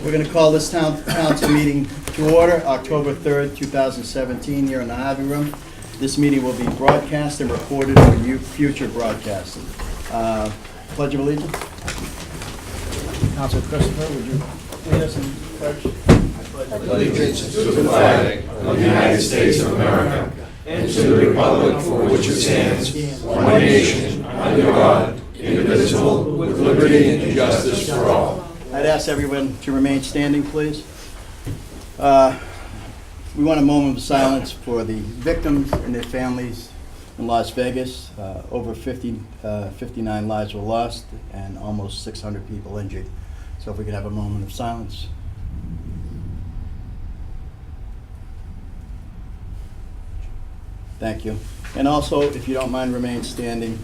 We're going to call this town council meeting to order, October 3rd, 2017, here in the Harvey Room. This meeting will be broadcast and recorded for future broadcasting. Pledge of Allegiance. Councilor Christopher, would you lead us in pledge? Allegiance to the flag of the United States of America and to the republic for which it stands, one nation, under God, indivisible, with liberty and justice for all. I'd ask everyone to remain standing, please. We want a moment of silence for the victims and their families in Las Vegas. Over 59 lives were lost and almost 600 people injured. So if we could have a moment of silence. Thank you. And also, if you don't mind, remain standing.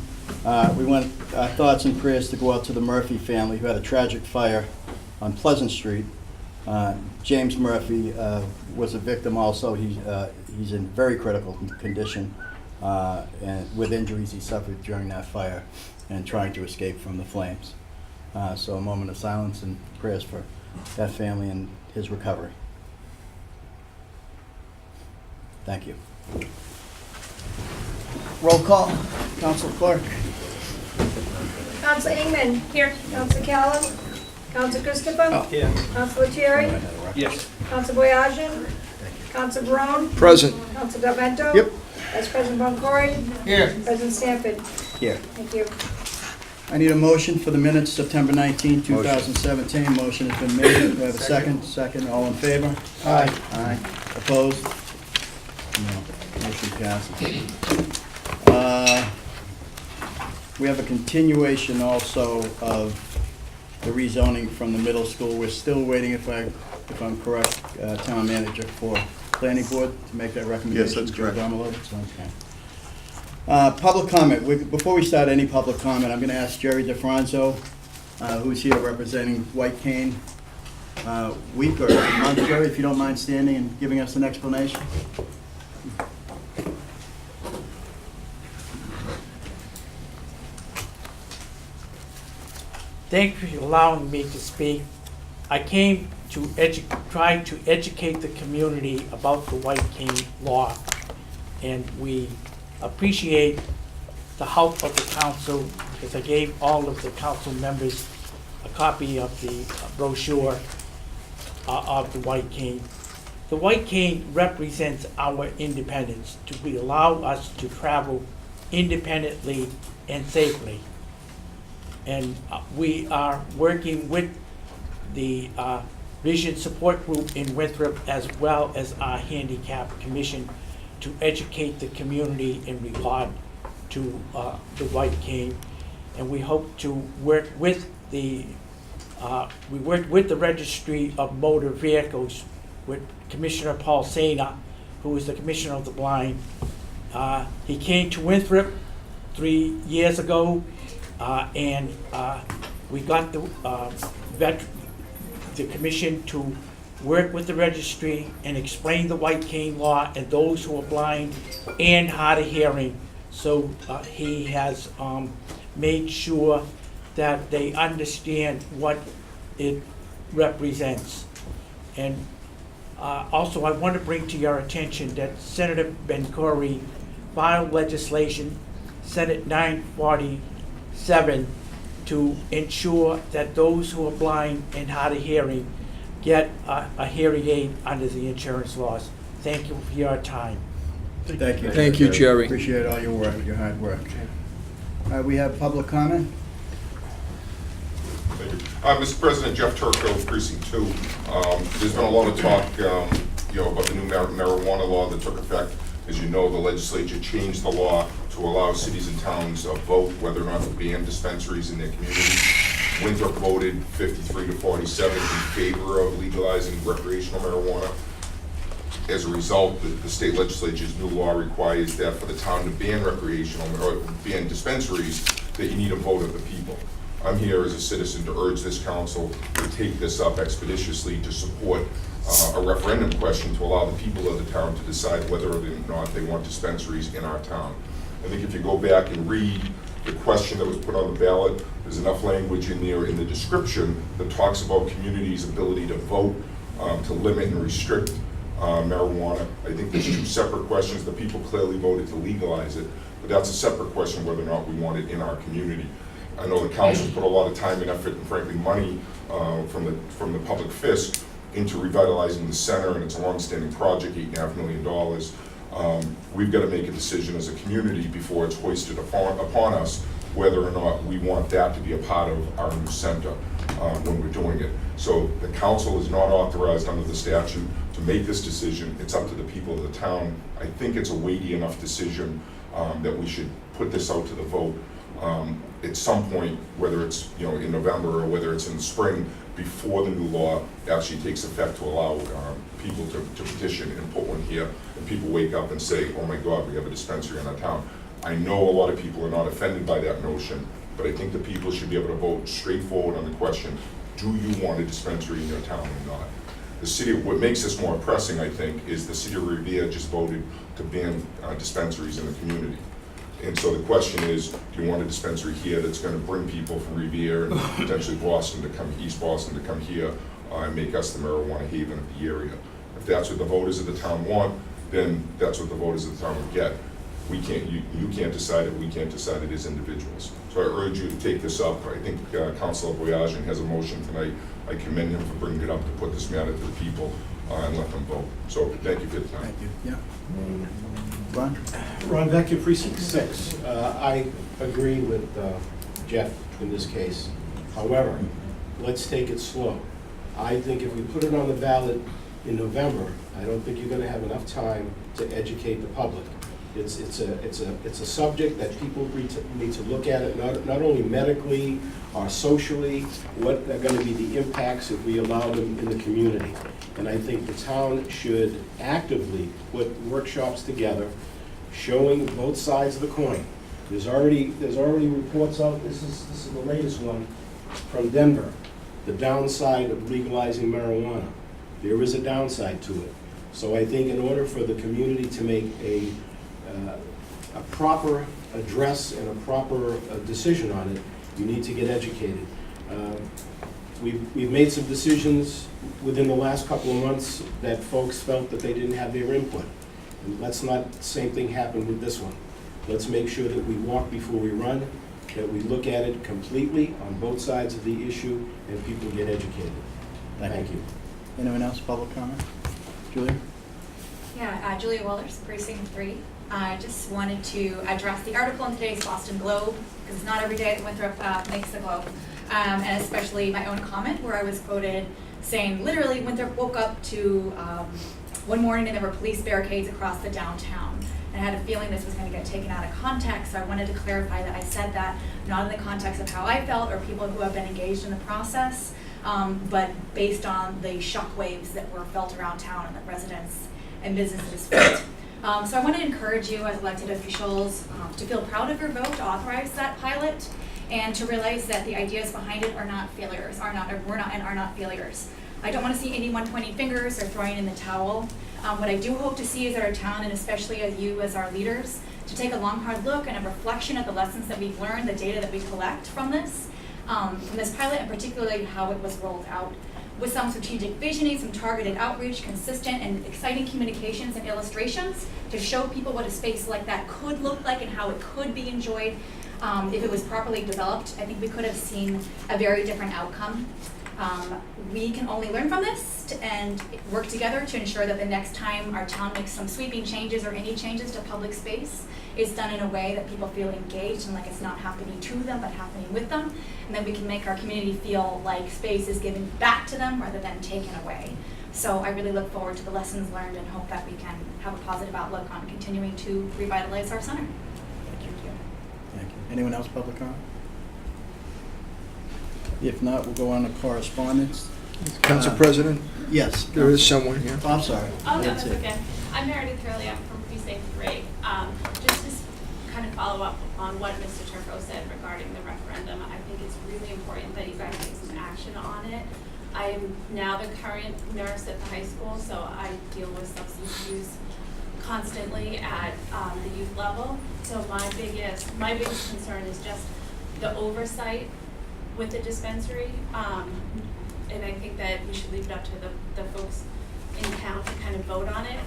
We want our thoughts and prayers to go out to the Murphy family who had a tragic fire on Pleasant Street. James Murphy was a victim also. He's in very critical condition and with injuries he suffered during that fire and trying to escape from the flames. So a moment of silence and prayers for that family and his recovery. Thank you. Roll call. Council Clerk. Council Ingman. Here. Council Callum. Council Christopher. Here. Council Terry. Yes. Council Boyajin. Council Barone. Present. Council Delvento. Yep. Vice President Boncory. Here. President Stanford. Here. Thank you. I need a motion for the minutes, September 19, 2017. Motion has been made. Do I have a second? Second. All in favor? Aye. Aye. Opposed? No. Motion passes. We have a continuation also of the rezoning from the middle school. We're still waiting, if I'm correct, Town Manager, for Planning Board to make that recommendation. Yes, that's correct. Joe Domelovitz? Okay. Public comment. Before we start any public comment, I'm going to ask Jerry DeFranzo, who's here representing White Cane week or month. Jerry, if you don't mind standing and giving us an explanation. Thank you for allowing me to speak. I came to try to educate the community about the White Cane law, and we appreciate the help of the council, because I gave all of the council members a copy of the brochure of the White Cane. The White Cane represents our independence, to allow us to travel independently and safely. And we are working with the Vision Support Group in Winthrop, as well as our Handicap Commission, to educate the community in regard to the White Cane. And we hope to work with the Registry of Motor Vehicles with Commissioner Paul Sena, who is the Commissioner of the Blind. He came to Winthrop 3 years ago. And we got the commission to work with the registry and explain the White Cane law and those who are blind and hard of hearing. So he has made sure that they understand what it represents. And also I want to bring to your attention that Senator Boncory filed legislation, Senate 947, to ensure that those who are blind and hard of hearing get a hearing aid under the insurance laws. Thank you for your time. Thank you. Thank you, Jerry. Appreciate all your work, your hard work. We have public comment. Thank you. Mr. President, Jeff Turco, Precinct 2. There's been a lot of talk about the new marijuana law that took effect. As you know, the legislature changed the law to allow cities and towns to vote whether or not to ban dispensaries in their communities. Winthrop voted 53 to 47 in favor of legalizing recreational marijuana. As a result, the state legislature's new law requires that for the town to ban recreational or ban dispensaries, that you need a vote of the people. I'm here as a citizen to urge this council to take this up expeditiously to support a referendum question to allow the people of the town to decide whether or not they want dispensaries in our town. I think if you go back and read The question that was put on the ballot, there's enough language in there in the description that talks about communities' ability to vote, to limit and restrict marijuana. I think there's two separate questions. The people clearly voted to legalize it, but that's a separate question whether or not we want it in our community. I know the council's put a lot of time and effort and frankly money from the public fisc into revitalizing the center, and it's a long-standing project, $8.5 million. We've got to make a decision as a community before it's hoisted upon us whether or not we want that to be a part of our new center when we're doing it. So the council is not authorized under the statute to make this decision. It's up to the people of the town. I think it's a weighty enough decision that we should put this out to the vote at some point, whether it's in November or whether it's in the spring, before the new law actually takes effect, to allow people to petition and put one here, and people wake up and say, oh my God, we have a dispensary in our town. I know a lot of people are not offended by that notion, but I think the people should be able to vote straightforward on the question, do you want a dispensary in your town or not? The city, what makes this more pressing, I think, is the city of Revere just voted to ban dispensaries in the community. And so the question is, do you want a dispensary here that's going to bring people from Revere and potentially Boston to come, East Boston to come here and make us the marijuana haven of the area? If that's what the voters of the town want, then that's what the voters of the town would get. We can't, you can't decide it, we can't decide it as individuals. So I urge you to take this up. I think Councilor Boyajian has a motion tonight. I commend him for bringing it up to put this matter to the people and let them vote. So thank you for the time. Thank you. Yeah. Ron? Ron Vecchio, Precinct 6. I agree with Jeff in this case. However, let's take it slow. I think if we put it on the ballot in November, I don't think you're going to have enough time to educate the public. It's a subject that people need to look at it, not only medically or socially, what are going to be the impacts if we allow them in the community. And I think the town should actively put workshops together showing both sides of the coin. There's already reports out, this is the latest one from Denver, the downside of legalizing marijuana. There is a downside to it. So I think in order for the community to make a proper address and a proper decision on it, you need to get educated. We've made some decisions within the last couple of months that folks felt that they didn't have their input. And let's not the same thing happen with this one. Let's make sure that we walk before we run, that we look at it completely on both sides of the issue, and people get educated. Thank you. Anyone else, public comment? Julia? Yeah, Julia Wellers, Precinct 3. I just wanted to address the article in today's Boston Globe, because it's not every day that Winthrop makes the Globe, and especially my own comment where I was quoted saying, literally, Winthrop woke up to one morning and there were police barricades across the downtown. And I had a feeling this was going to get taken out of context, so I wanted to clarify that I said that not in the context of how I felt or people who have been engaged in the process, but based on the shockwaves that were felt around town and that residents and businesses felt. So I want to encourage you as elected officials to feel proud of your vote to authorize that pilot, and to realize that the ideas behind it are not failures, are not failures. I don't want to see anyone pointing fingers or throwing in the towel. What I do hope to see is that our town, and especially as you as our leaders, to take a long, hard look and a reflection of the lessons that we've learned, the data that we collect from this pilot, and particularly how it was rolled out, with some strategic visioning, some targeted outreach, consistent and exciting communications and illustrations to show people what a space like that could look like and how it could be enjoyed. If it was properly developed, I think we could have seen a very different outcome. We can only learn from this and work together to ensure that the next time our town makes some sweeping changes or any changes to public space is done in a way that people feel engaged and like it's not happening to them but happening with them, and that we can make our community feel like space is given back to them rather than taken away. So I really look forward to the lessons learned and hope that we can have a positive outlook on continuing to revitalize our center. Thank you. Thank you. Anyone else, public comment? If not, we'll go on to correspondence. Council President, Yes. there is someone here. Oh, I'm sorry. Oh, no, That's that's it. okay. I'm Meredith Hurley. I'm from Precinct 3. Just to kind of follow up on what Mr. Turco said regarding the referendum, I think it's really important that you guys take some action on it. I am now the current nurse at the high school, so I deal with substance abuse constantly at the youth level. So my biggest concern is just the oversight with the dispensary. And I think that we should leave it up to the folks in town to kind of vote on it.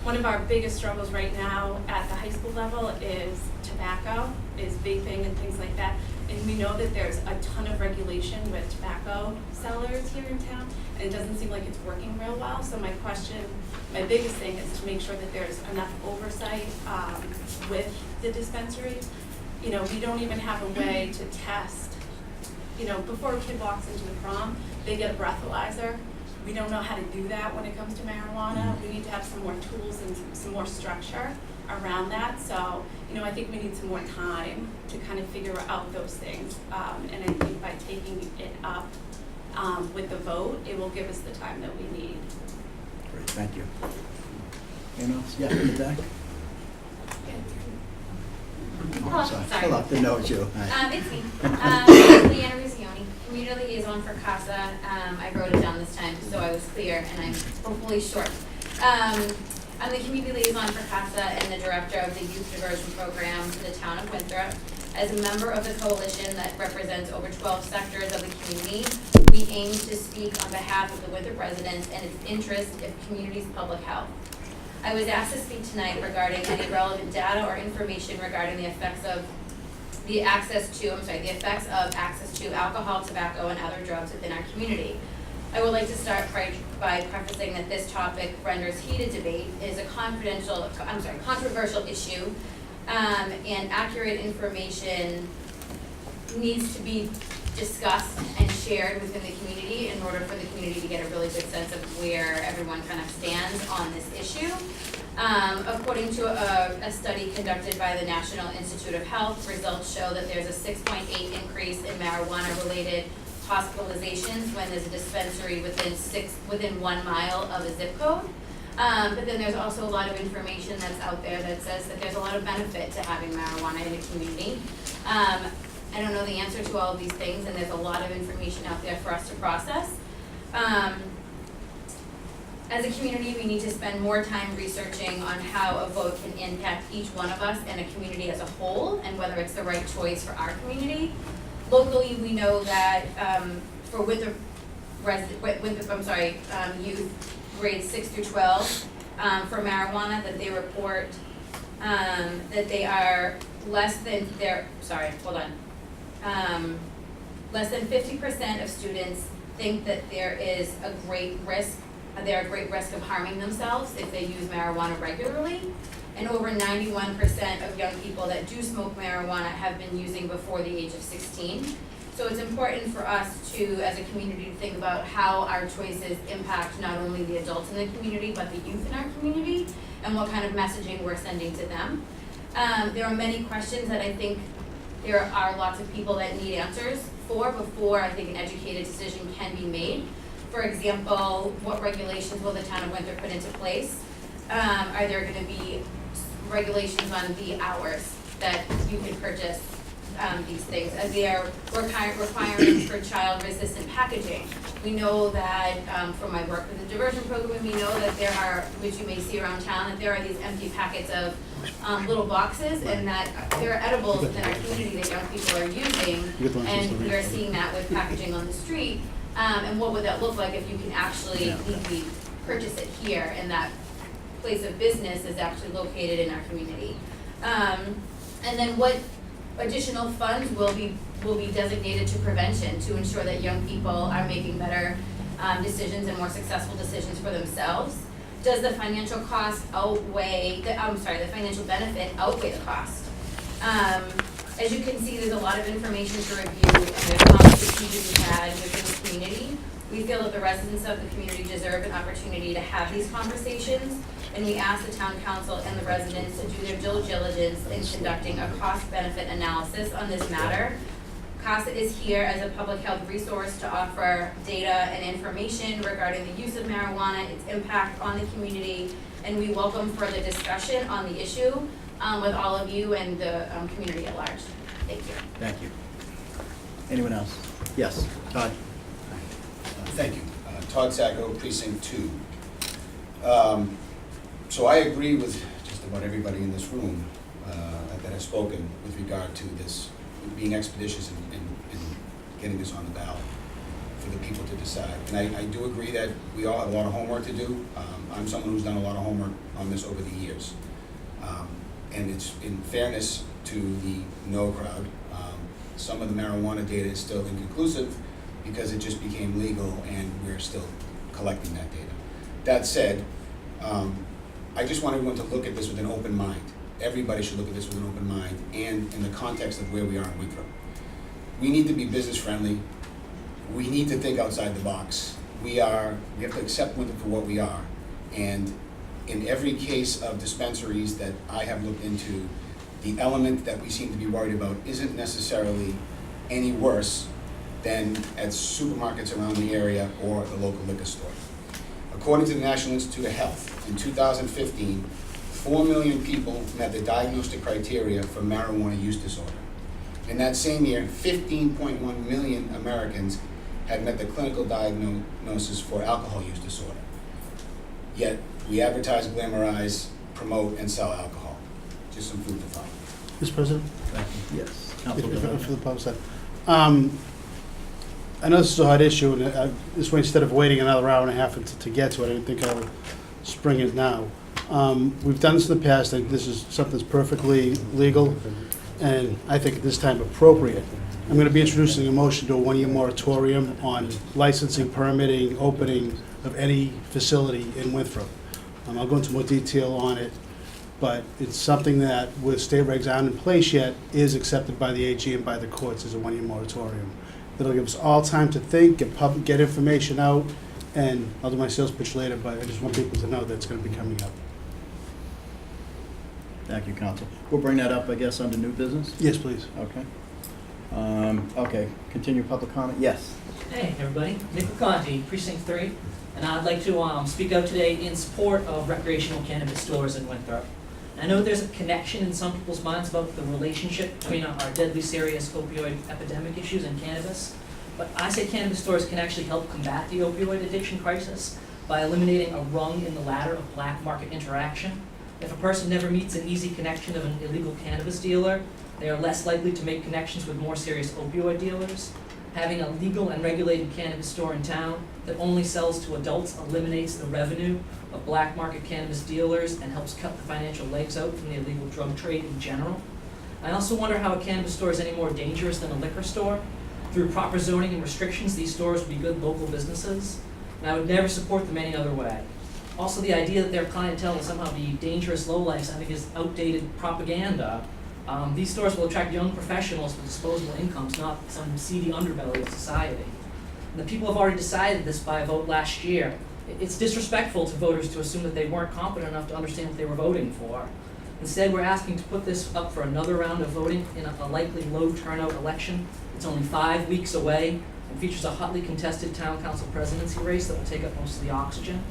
One of our biggest struggles right now at the high school level is tobacco, is vaping and things like that. And we know that there's a ton of regulation with tobacco sellers here in town, and it doesn't seem like it's working real well. So my biggest thing is to make sure that there's enough oversight with the dispensary. You know, we don't even have a way to test. You know, before a kid walks into the prom, they get a breathalyzer. We don't know how to do that when it comes to marijuana. We need to have some more tools and some more structure around that. So, you know, I think we need some more time to kind of figure out those things. And I think by taking it up with the vote, it will give us the time that we need. Great, thank you. Anyone else? Yeah, in the back? Oh, Sorry. sorry. Hold on, didn't know it was you. Hi. It's me. Leanna Ruzioni, Community Liaison for CASA. I wrote it down this time so I was clear, and I'm hopefully short. I'm the Community Liaison for CASA and the Director of the Youth Diversion Program for the town of Winthrop. As a member of the coalition that represents over 12 sectors of the community, we aim to speak on behalf of the Winthrop residents and its interest in community's public health. I was asked to speak tonight regarding any relevant data or information regarding the effects of access to alcohol, tobacco, and other drugs within our community. I would like to start by prefacing that this topic renders heated debate, is a controversial issue, and accurate information needs to be discussed and shared within the community in order for the community to get a really good sense of where everyone kind of stands on this issue. According to a study conducted by the National Institute of Health, results show that there's a 6.8 increase in marijuana-related hospitalizations when there's a dispensary within 1 mile of a zip code. But then there's also a lot of information that's out there that says that there's a lot of benefit to having marijuana in a community. I don't know the answer to all of these things, and there's a lot of information out there for us to process. As a community, we need to spend more time researching on how a vote can impact each one of us and a community as a whole, and whether it's the right choice for our community. Locally, we know that for youth grades 6 through 12 for marijuana, that they report that they are less than 50% of students think that they're a great risk of harming themselves if they use marijuana regularly. And over 91% of young people that do smoke marijuana have been using before the age of 16. So it's important for us to, as a community, to think about how our choices impact not only the adults in the community, but the youth in our community, and what kind of messaging we're sending to them. There are many questions that I think there are lots of people that need answers for before I think an educated decision can be made. For example, what regulations will the town of Winthrop put into place? Are there going to be regulations on the hours that you can purchase these things? Are there requirements for child-resistant packaging? We know that from my work with the diversion program, we know that there are, which you may see around town, that there are these empty packets of little boxes, and that there are edibles within our community that young people are using, and we are seeing that with packaging on the street. And what would that look like if you can actually legally purchase it here, and that place of business is actually located in our community? And then what additional funds will be designated to prevention to ensure that young people are making better decisions and more successful decisions for themselves? Does the financial cost the financial benefit outweigh the cost? As you can see, there's a lot of information to review, and there's conversations to be had within the community. We feel that the residents of the community deserve an opportunity to have these conversations, and we ask the town council and the residents to do their due diligence in conducting a cost-benefit analysis on this matter. CASA is here as a public health resource to offer data and information regarding the use of marijuana, its impact on the community, and we welcome further discussion on the issue with all of you and the community at large. Thank you. Thank you. Anyone else? Yes, Todd. Thank you. Todd Sacco, Precinct 2. So I agree with just about everybody in this room that has spoken with regard to this being expeditious and getting this on the ballot for the people to decide. And I do agree that we all have a lot of homework to do. I'm someone who's done a lot of homework on this over the years. And it's in fairness to the no crowd. Some of the marijuana data is still inconclusive because it just became legal and we're still collecting that data. That said, I just want everyone to look at this with an open mind. Everybody should look at this with an open mind and in the context of where we are in Winthrop. We need to be business friendly. We need to think outside the box. We have to accept Winthrop for what we are. And in every case of dispensaries that I have looked into, the element that we seem to be worried about isn't necessarily any worse than at supermarkets around the area or the local liquor store. According to the National Institute of Health, in 2015, 4 million people met the diagnostic criteria for marijuana use disorder. In that same year, 15.1 million Americans had met the clinical diagnosis for alcohol use disorder. Yet, we advertise, glamorize, promote, and sell alcohol. Just some food to thought. Mr. President? Thank you. Yes. If- Council if- Bernard. For the public side. I know this is a hot issue, and this way, instead of waiting another hour and a half to get to it, I didn't think I would spring it now. We've done this in the past. I think this is something that's perfectly legal, and I think at this time appropriate. I'm going to be introducing a motion to a one-year moratorium on licensing, permitting, opening of any facility in Winthrop. I'll go into more detail on it, but it's something that, with state regs aren't in place yet, is accepted by the AG and by the courts as a one-year moratorium. It'll give us all time to think, get information out, and I'll do my sales pitch later, but I just want people to know that it's going to be coming up. Thank you, Council. We'll bring that up, I guess, under new business? Yes, please. Okay. Okay, continue public comment? Yes. Hey, everybody. Nick LeConte, Precinct 3, and I'd like to speak out today in support of recreational cannabis stores in Winthrop. I know there's a connection in some people's minds about the relationship between our deadly serious opioid epidemic issues and cannabis, but I say cannabis stores can actually help combat the opioid addiction crisis by eliminating a rung in the ladder of black market interaction. If a person never meets an easy connection of an illegal cannabis dealer, they are less likely to make connections with more serious opioid dealers. Having a legal and regulated cannabis store in town that only sells to adults eliminates the revenue of black market cannabis dealers and helps cut the financial legs out from the illegal drug trade in general. I also wonder how a cannabis store is any more dangerous than a liquor store. Through proper zoning and restrictions, these stores would be good local businesses, and I would never support them any other way. Also, the idea that their clientele will somehow be dangerous lowlifes, I think, is outdated propaganda. These stores will attract young professionals with disposable incomes, not some seedy underbelly of society. And the people have already decided this by a vote last year. It's disrespectful to voters to assume that they weren't competent enough to understand what they were voting for. Instead, we're asking to put this up for another round of voting in a likely low turnout election. It's only 5 weeks away and features a hotly contested town council presidency race that will take up most of the oxygen.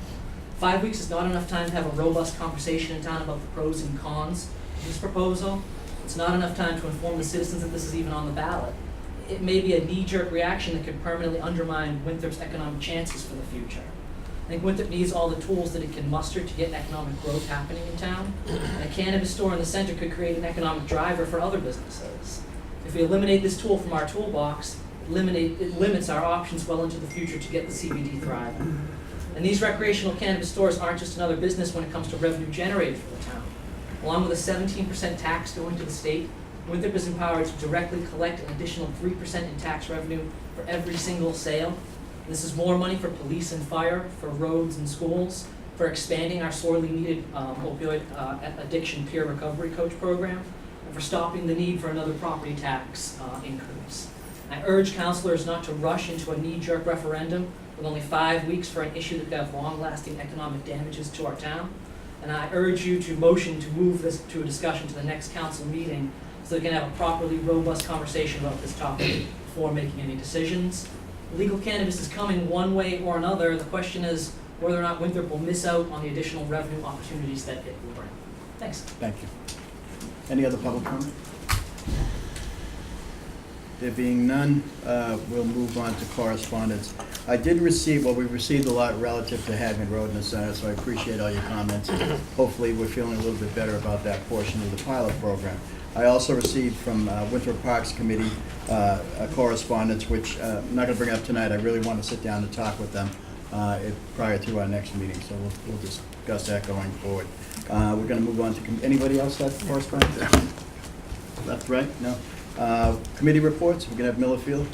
5 weeks is not enough time to have a robust conversation in town about the pros and cons of this proposal. It's not enough time to inform the citizens that this is even on the ballot. It may be a knee-jerk reaction that could permanently undermine Winthrop's economic chances for the future. I think Winthrop needs all the tools that it can muster to get economic growth happening in town, and a cannabis store in the center could create an economic driver for other businesses. If we eliminate this tool from our toolbox, it limits our options well into the future to get the CBD thriving. And these recreational cannabis stores aren't just another business when it comes to revenue generated for the town. Along with a 17% tax going to the state, Winthrop is empowered to directly collect an additional 3% in tax revenue for every single sale. This is more money for police and fire, for roads and schools, for expanding our sorely needed opioid addiction peer recovery coach program, and for stopping the need for another property tax increase. I urge councilors not to rush into a knee-jerk referendum with only 5 weeks for an issue that could have long-lasting economic damages to our town. And I urge you to motion to move this to a discussion to the next council meeting so we can have a properly robust conversation about this topic before making any decisions. Legal cannabis is coming one way or another. The question is whether or not Winthrop will miss out on the additional revenue opportunities that it will bring. Thanks. Thank you. Any other public comment? There being none, we'll move on to correspondence. I did receive, well, we received a lot relative to Hagman Road in the Senate, so I appreciate all your comments. Hopefully, we're feeling a little bit better about that portion of the pilot program. I also received from Winthrop Parks Committee a correspondence, which I'm not going to bring up tonight. I really want to sit down and talk with them prior to our next meeting, so we'll discuss that going forward. We're going to move on to, anybody else have correspondence? Left, right? No? Committee reports, we're going to have Millerfield.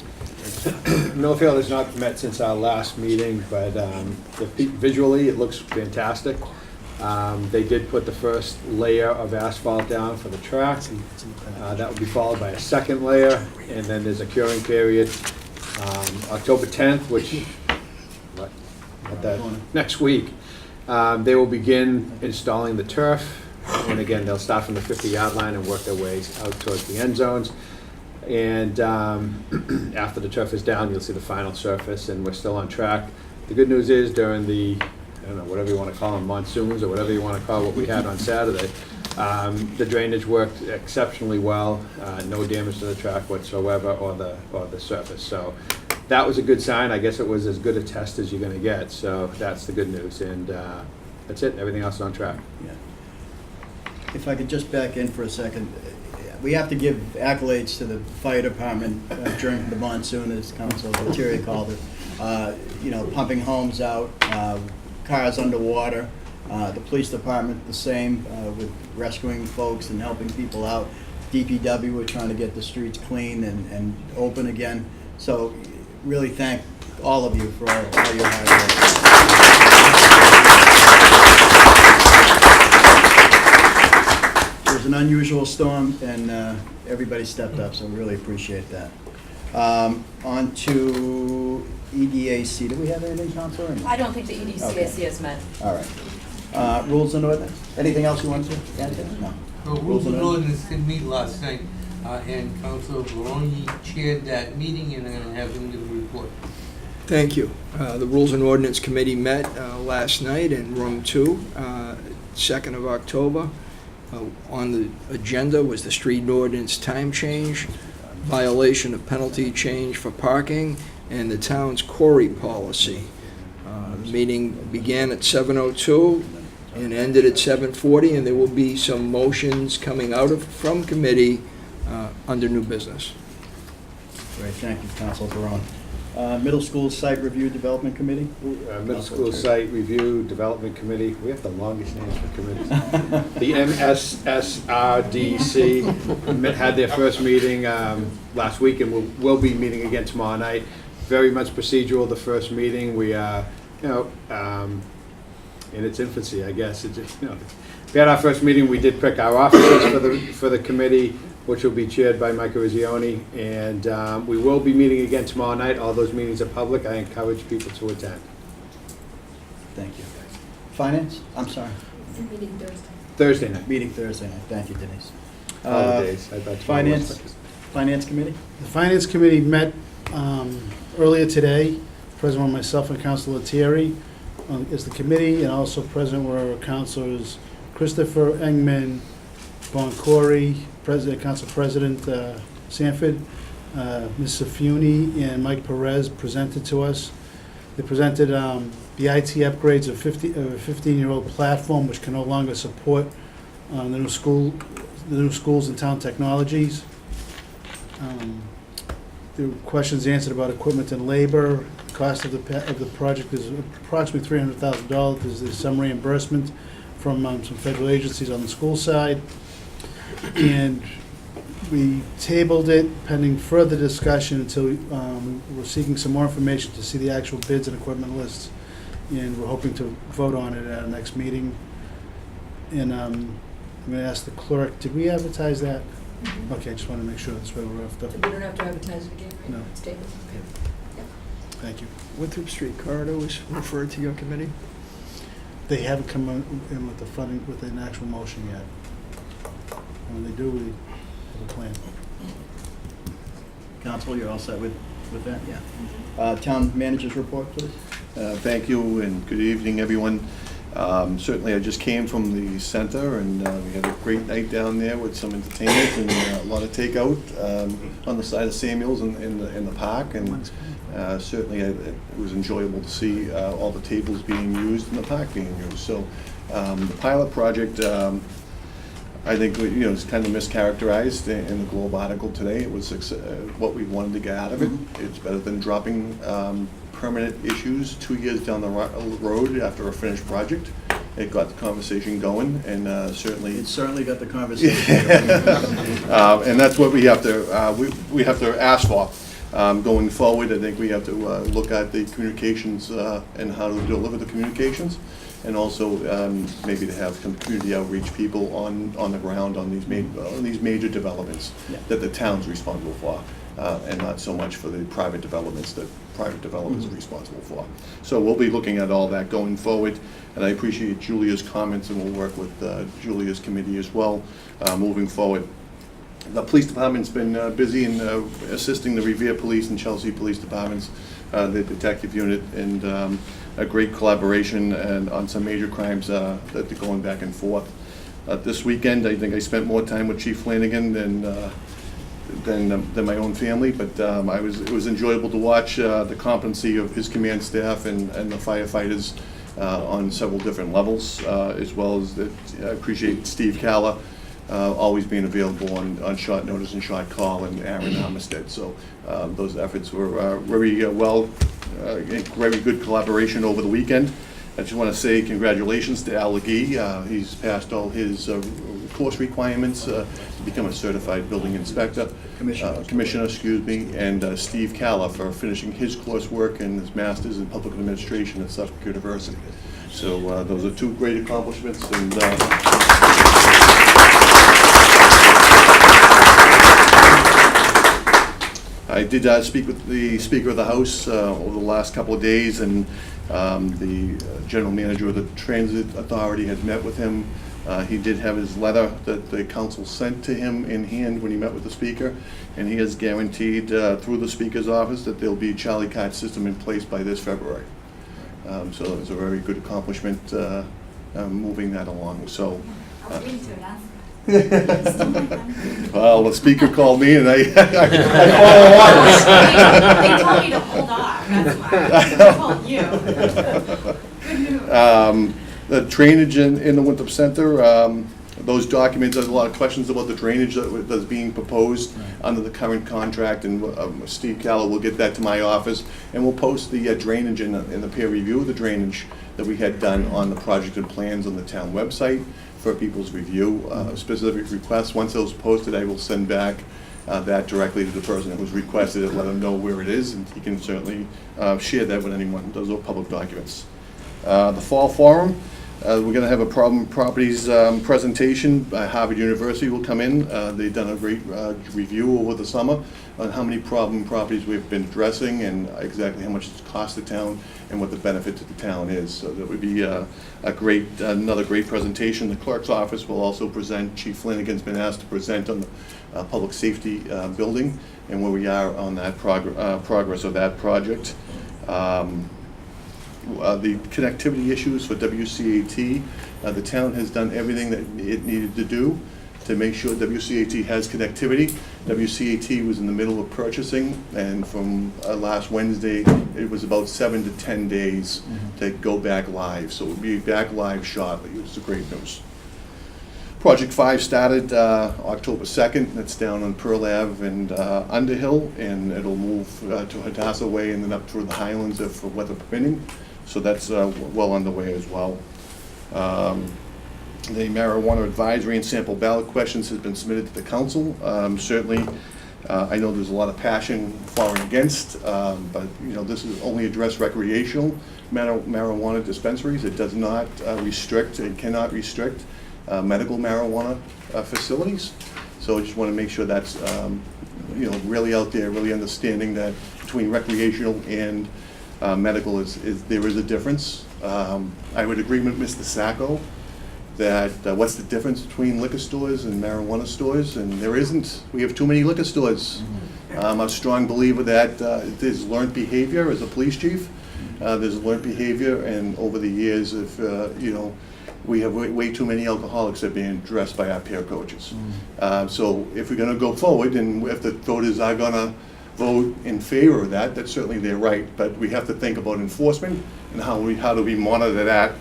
Millfield has not met since our last meeting, but visually it looks fantastic. They did put the first layer of asphalt down for the track. That will be followed by a second layer, and then there's a curing period. October 10th, which, next week, they will begin installing the turf. And again, they'll start from the 50-yard line and work their way out towards the end zones. And after the turf is down, you'll see the final surface, and we're still on track. The good news is during the, I don't know, whatever you want to call them, monsoons, or whatever you want to call what we had on Saturday, the drainage worked exceptionally well. No damage to the track whatsoever, or the surface. So that was a good sign. I guess it was as good a test as you're going to get. So that's the good news, and that's it. Everything else is on track. Yeah. If I could just back in for a second, we have to give accolades to the fire department during the monsoon, as Council Lettieri called it. You know, pumping homes out, cars underwater. The police department the same, with rescuing folks and helping people out. DPW, we're trying to get the streets clean and open again. So really thank all of you for all your hard work. It was an unusual storm, and everybody stepped up, so we really appreciate that. On to EDAC. Do we have anything, Councilor? I don't think the EDCAC has met. All right. Rules and ordinance. Anything else you want to add to? No. Rules and ordinance did meet last night, and Councilor Baroni chaired that meeting, and I'm going to have him give a report. Thank you. The Rules and Ordinance Committee met last night in Room 2, 2nd of October. On the agenda was the street ordinance time change, violation of penalty change for parking, and the town's quarry policy. The meeting began at 7:02 and ended at 7:40, and there will be some motions coming out from committee under new business. Great, thank you, Councilor Barone. Middle School Site Review Development Committee? Middle School Site Review Development Committee. We have the longest names for committees. The MSSRDC had their first meeting last week, and we'll be meeting again tomorrow night. Very much procedural, the first meeting. We are, in its infancy, I guess. It just, we had our first meeting. We did pick our officers for the committee, which will be chaired by Mike Rizzioni, and we will be meeting again tomorrow night. All those meetings are public. I encourage people to attend. Thank you. Finance? I'm sorry. Meeting Thursday. Thursday night. Meeting Thursday night. Thank you, Denise. Holidays. I thought Finance Committee? The Finance Committee met earlier today. President, myself, and Councilor Lettieri is the committee, and also present were Councilors Christopher Engman, Boncory, Council President Sanford, Ms. Safuni, and Mike Perez presented to us. They presented the IT upgrades of a 15-year-old platform which can no longer support the new schools and town technologies. There were questions answered about equipment and labor. The cost of the project is approximately $300,000. There's some reimbursement from some federal agencies on the school side. And we tabled it pending further discussion until we're seeking some more information to see the actual bids and equipment lists. And we're hoping to vote on it at our next meeting. And I'm going to ask the clerk, did we advertise that? Mm-hmm. Okay, I just want to make sure that's where we're off. We don't have to advertise it again, right? No. It's tabled. Yeah. Thank you. Winthrop Street corridor was referred to your committee? They haven't come in with the funding, with an actual motion yet. And when they do, we have a plan. Council, you're all set with that? Yeah. Town Manager's report, please. Thank you, and good evening, everyone. Certainly, I just came from the center, and we had a great night down there with some entertainment and a lot of takeout on the side of Samuel's in the park. And certainly, it was enjoyable to see all the tables being used and the park being used. So the pilot project, I think, it's kind of mischaracterized in the Globe article today. It was what we wanted to get out of it. It's better than dropping permanent issues 2 years down the road after a finished project. It got the conversation going, and certainly It certainly got the conversation. and that's what we have to we have to ask for going forward. I think we have to look at the communications and how to deliver the communications, and also maybe to have some community outreach people on the ground on these major developments that the town's responsible for, and not so much for the private developments that private developers are responsible for. So we'll be looking at all that going forward, and I appreciate Julia's comments, and we'll work with Julia's committee as well moving forward. The police department's been busy in assisting the Revere Police and Chelsea Police Departments, the detective unit, and a great collaboration and on some major crimes that are going back and forth. This weekend, I think I spent more time with Chief Flanagan than my own family, but it was enjoyable to watch the competency of his command staff and the firefighters on several different levels, as well as I appreciate Steve Calla always being available on short notice and short call, and Aaron Armistead. So those efforts were very very good collaboration over the weekend. I just want to say congratulations to Al Legee. He's passed all his course requirements to become a certified building inspector. Commissioner, excuse me, and Steve Calla for finishing his coursework and his master's in public administration at Suffolk University. So those are two great accomplishments, and I did speak with the Speaker of the House over the last couple of days, and the General Manager of the Transit Authority had met with him. He did have his letter that the council sent to him in hand when he met with the Speaker, and he has guaranteed through the Speaker's office that there'll be a Charlie card system in place by this February. So it was a very good accomplishment moving that along. So. I was waiting to announce. Well, the Speaker called me, and I They told me to hold off, that's why. I called you. Good news. The drainage in the Winthrop Center, those documents, there's a lot of questions about the drainage that's being proposed under the current contract, and Steve Calla will get that to my office, and we'll post the drainage in the peer review of the drainage that we had done on the project and plans on the town website for people's review. Specific requests, once those posted, I will send back that directly to the person who's requested it, let them know where it is, and he can certainly share that with anyone. Those are public documents. The Fall Forum, we're going to have a problem properties presentation. Harvard University will come in. They've done a great review over the summer on how many problem properties we've been addressing and exactly how much it's cost the town and what the benefit to the town is. So that would be another great presentation. The clerk's office will also present. Chief Flanagan's been asked to present on the public safety building and where we are on that progress of that project. The connectivity issues for WCAT, the town has done everything that it needed to do to make sure WCAT has connectivity. WCAT was in the middle of purchasing, and from last Wednesday, it was about 7 to 10 days to go back live. So we'll be back live shortly, which is great news. Project 5 started October 2nd. That's down on Pearl Ave and Underhill, and it'll move to Hadassah Way and then up through the Highlands if weather permitting. So that's well underway as well. The marijuana advisory and sample ballot questions has been submitted to the council. Certainly, I know there's a lot of passion for and against, but this is only address recreational marijuana dispensaries. It does not restrict, it cannot restrict medical marijuana facilities. So I just want to make sure that's really out there, really understanding that between recreational and medical there is a difference. I would agree with Mr. Sacco that what's the difference between liquor stores and marijuana stores, and there isn't. We have too many liquor stores. I'm a strong believer that there's learned behavior as a police chief. There's learned behavior, and over the years, if we have way too many alcoholics that are being addressed by our peer coaches. So if we're going to go forward, and if the voters are going to vote in favor of that, that's certainly their right. But we have to think about enforcement and how do we monitor that.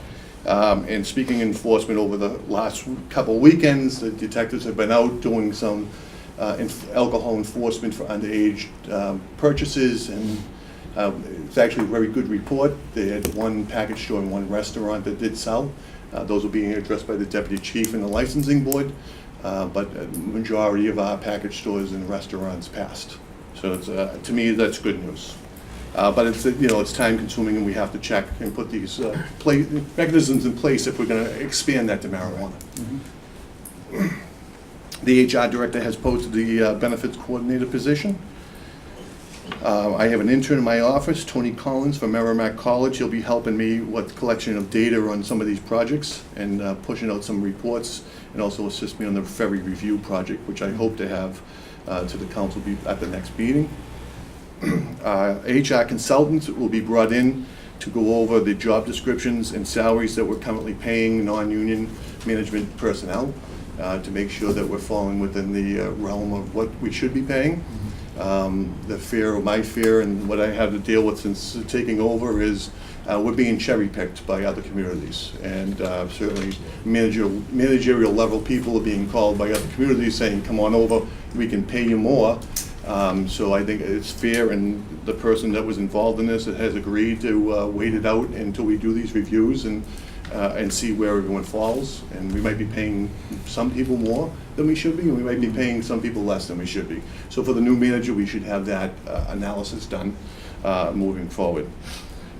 And speaking of enforcement, over the last couple of weekends, the detectives have been out doing some alcohol enforcement for underage purchases, and it's actually a very good report. They had one package store and one restaurant that did sell. Those are being addressed by the deputy chief and the licensing board, but a majority of our package stores and restaurants passed. So it's, to me, that's good news. But it's it's time consuming, and we have to check and put these mechanisms in place if we're going to expand that to marijuana. Mm-hmm. The HR director has posted the benefits coordinator position. I have an intern in my office, Tony Collins from Merrimack College. He'll be helping me with collection of data on some of these projects and pushing out some reports, and also assist me on the ferry review project, which I hope to have to the council at the next meeting. HR consultants will be brought in to go over the job descriptions and salaries that we're currently paying non-union management personnel to make sure that we're falling within the realm of what we should be paying. My fear and what I have to deal with since taking over is we're being cherry-picked by other communities, and certainly managerial level people are being called by other communities saying, come on over, we can pay you more. So I think it's fair, and the person that was involved in this has agreed to wait it out until we do these reviews and see where everyone falls. And we might be paying some people more than we should be, and we might be paying some people less than we should be. So for the new manager, we should have that analysis done moving forward.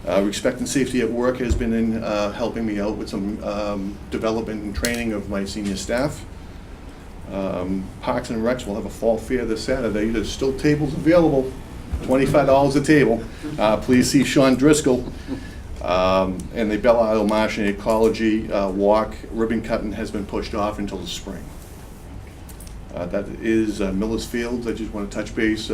Respect and safety at work has been in helping me out with some development and training of my senior staff. Parks and Recs will have a fall fair this Saturday. There's still tables available, $25 a table. Please see Sean Driscoll. And the Belle Isle Marsh and Ecology walk ribbon cutting has been pushed off until the spring. That is Miller's Fields. I just want to touch base.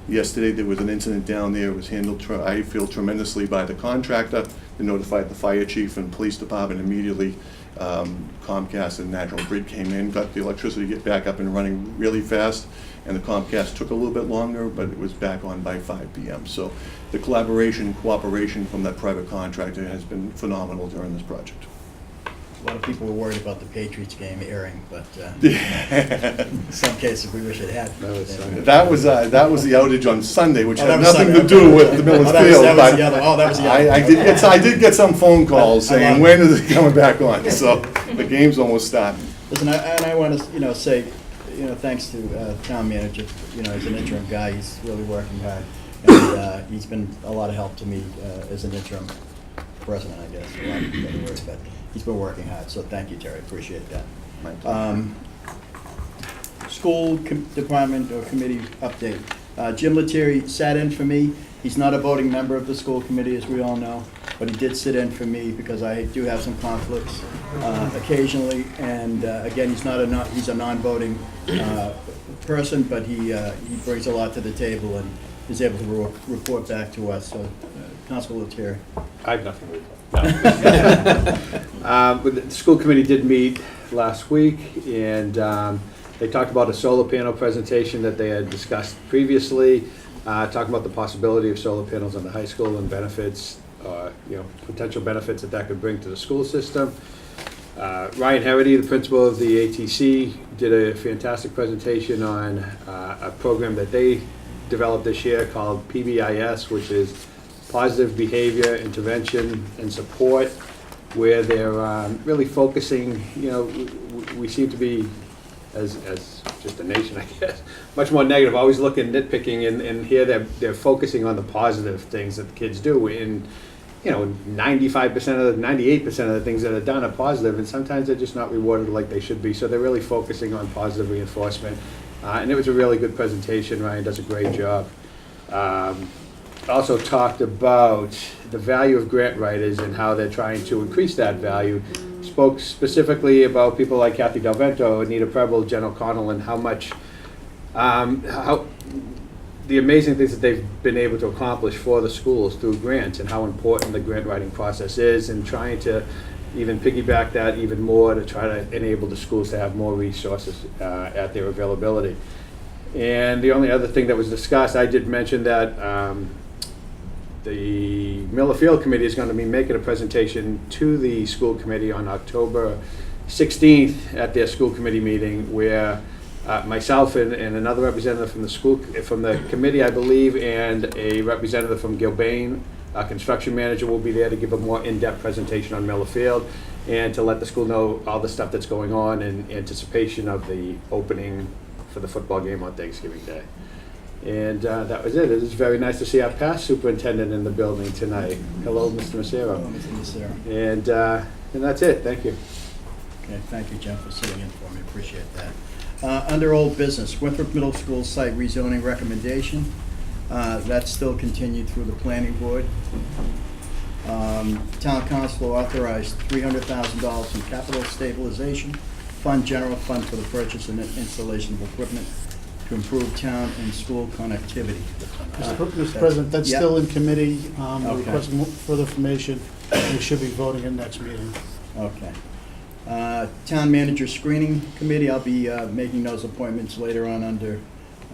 Yesterday there was an incident down there. It was handled, I feel, tremendously by the contractor. They notified the fire chief and police department immediately. Comcast and National Grid came in, got the electricity back up and running really fast, and the Comcast took a little bit longer, but it was back on by 5 p.m. So the collaboration and cooperation from that private contractor has been phenomenal during this project. A lot of people were worried about the Patriots game airing, but in some cases we wish it had. That was the outage on Sunday, which had was nothing Sunday. to do with the Miller's Field. That was the other. I did get some phone calls saying, when is it coming back on? So the game's almost started. Listen, I want to say, thanks to town manager. As an interim guy, he's really working hard, and he's been a lot of help to me as an interim president, I guess. For lack of better words, but he's been working hard. So thank you, Terry. Appreciate that. School department or committee update. Jim Lettieri sat in for me. He's not a voting member of the school committee, as we all know, but he did sit in for me because I do have some conflicts occasionally. And again, he's a non-voting person, but he brings a lot to the table and is able to report back to us. So, Councilor Lettieri. I have nothing to report. No. But the school committee did meet last week, and they talked about a solar panel presentation that they had discussed previously, talking about the possibility of solar panels on the high school and benefits, potential benefits that could bring to the school system. Ryan Herity, the principal of the ATC, did a fantastic presentation on a program that they developed this year called PBIS, which is Positive Behavior Intervention and Support, where they're really focusing, we seem to be, as just a nation, I guess, much more negative, always looking, nitpicking, and here they're focusing on the positive things that the kids do. And 95% of the, 98% of the things that are done are positive, and sometimes they're just not rewarded like they should be. So they're really focusing on positive reinforcement. And it was a really good presentation. Ryan does a great job. Also talked about the value of grant writers and how they're trying to increase that value. Spoke specifically about people like Kathy Del Vento, Anita Preble, Jen O'Connell, and how much, how the amazing things that they've been able to accomplish for the schools through grants and how important the grant writing process is, and trying to even piggyback that even more to try to enable the schools to have more resources at their availability. And the only other thing that was discussed, I did mention that the Miller Field Committee is going to be making a presentation to the school committee on October 16th at their school committee meeting, where myself and another representative from the committee, I believe, and a representative from Gilbane, our construction manager, will be there to give a more in-depth presentation on Miller Field and to let the school know all the stuff that's going on in anticipation of the opening for the football game on Thanksgiving Day. And that was it. It was very nice to see our past superintendent in the building tonight. Hello, Mr. Macero. Hello, Mr. Macero. And that's it. Thank you. Okay, thank you, Jeff, for sitting in for me. Appreciate that. Under old business, Winthrop Middle School site rezoning recommendation. That's still continued through the planning board. Town council authorized $300,000 in capital stabilization fund, general fund, for the purchase and installation of equipment to improve town and school connectivity. Mr. President, that's yeah. still in committee. We're Okay. requesting further information. We should be voting in next meeting. Okay. Town manager screening committee, I'll be making those appointments later on under,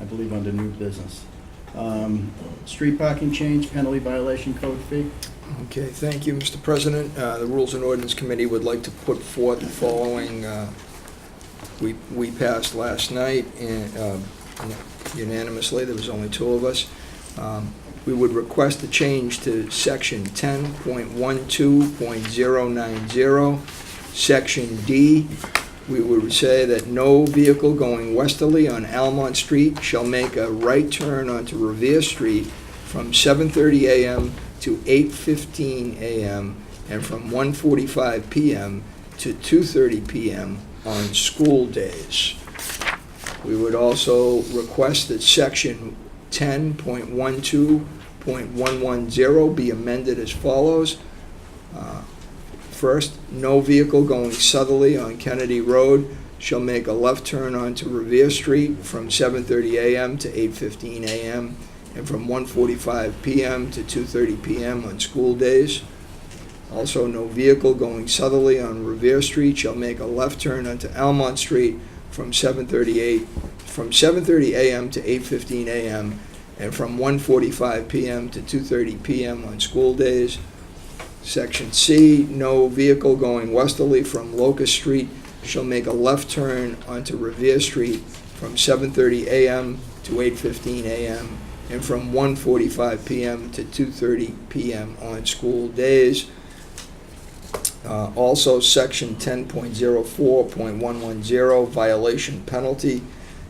I believe, under new business. Street parking change, penalty violation code fee. Okay, thank you, Mr. President. The Rules and Ordinance Committee would like to put forth the following, we passed last night and unanimously, there was only 2 of us. We would request a change to section 10.12.090. Section D, we would say that no vehicle going westerly on Almont Street shall make a right turn onto Revere Street from 7:30 a.m. to 8:15 a.m. and from 1:45 p.m. to 2:30 p.m. on school days. We would also request that section 10.12.110 be amended as follows. First, no vehicle going southerly on Kennedy Road shall make a left turn onto Revere Street from 7:30 a.m. to 8:15 a.m. and from 1:45 p.m. to 2:30 p.m. on school days. Also, no vehicle going southerly on Revere Street shall make a left turn onto Almont Street from 7:30 a.m. to 8:15 a.m. and from 1:45 p.m. to 2:30 p.m. on school days. Section C, no vehicle going westerly from Locust Street shall make a left turn onto Revere Street from 7:30 a.m. to 8:15 a.m. and from 1:45 p.m. to 2:30 p.m. on school days. Also, section 10.04.110, violation penalty,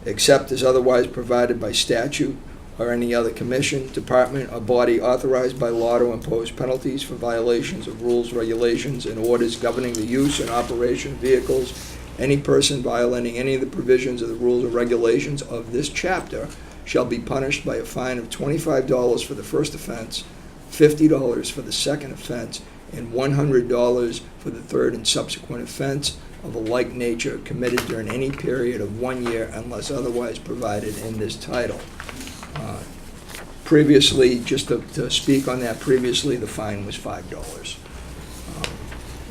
except as otherwise provided by statute or any other commission, department, or body authorized by law to impose penalties for violations of rules, regulations, and orders governing the use and operation of vehicles. Any person violating any of the provisions of the rules or regulations of this chapter shall be punished by a fine of $25 for the first offense, $50 for the second offense, and $100 for the third and subsequent offense of a like nature committed during any period of 1 year unless otherwise provided in this title. Previously, just to speak on that, previously the fine was $5.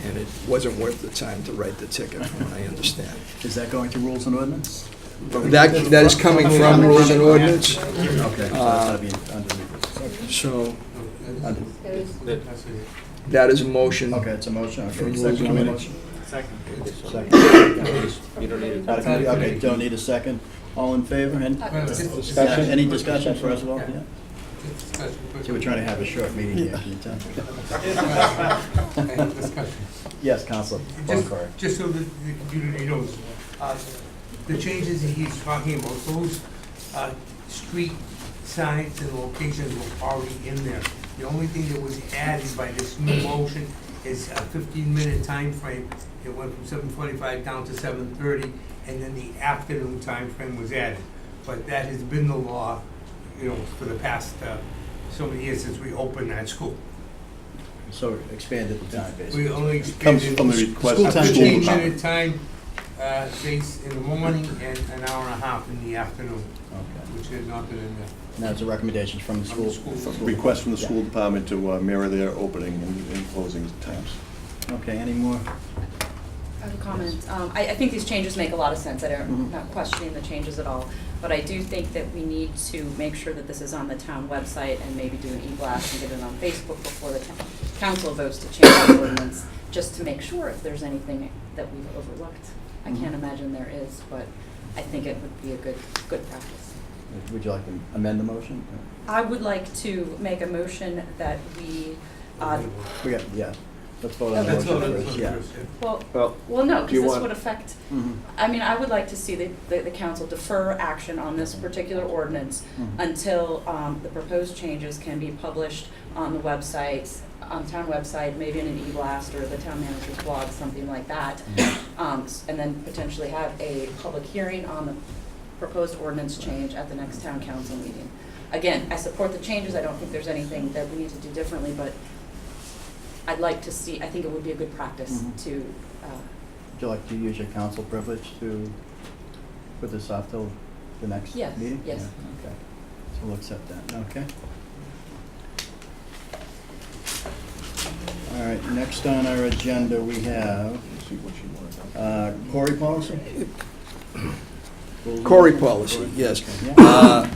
And it wasn't worth the time to write the ticket, from what I understand. Is that going to rules and ordinance? That is coming from Rules and Ordinance. Okay, so that's gotta be underneath. So Under- that is a motion. Okay, it's a motion. Okay, From Rules second on the and motion. Second. Second. You don't need it. Okay, don't need a second. All in favor? Discussion? Any discussion first of all? Yeah. See, we're trying to have a short meeting here. Can you tell? Yes, Council. Just so that the community knows, the changes that he's talking about, those street signs and locations were already in there. The only thing that was added by this new motion is a 15-minute time frame. It went from 7:45 down to 7:30, and then the afternoon time frame was added. But that has been the law, for the past so many years since we opened that school. So expanded the time, basically. We only Comes expanded from the request School of time the change. school 15-minute time days in the morning and an hour and a half in the afternoon, Okay. which had not been in there. And that's a recommendation from the From school? the school. Request from the Yeah. school department to mirror their opening and closing times. Okay, any more? I have a comment. I think these changes make a lot of sense. I'm not questioning the changes at all. But I do think that we need to make sure that this is on the town website and maybe do an e-blast and get it on Facebook before the council votes to change the ordinance, just to make sure if there's anything that we've overlooked. I can't imagine there is, but I think it would be a good practice. Would you like to amend the motion? I would like to make a motion that we, Yeah, let's vote on the Let's motion vote on first, it yeah. first, yeah. well, no, do you because this want- would affect, Mhm. I mean, I would like to see the council defer action on this particular ordinance until the proposed changes can be published on the websites, on town website, maybe in an e-blast or the town manager's blog, something like that. And then potentially have a public hearing on the proposed ordinance change at the next town council meeting. Again, I support the changes, I don't think there's anything that we need to do differently, but I'd like to see, I think it would be a good practice to, Would you like to use your council privilege to put this off till the next Yes, meeting? yes. Yeah, okay, so we'll accept that, okay? All right, next on our agenda, we have Corey policy? Corey policy, yes. Yeah.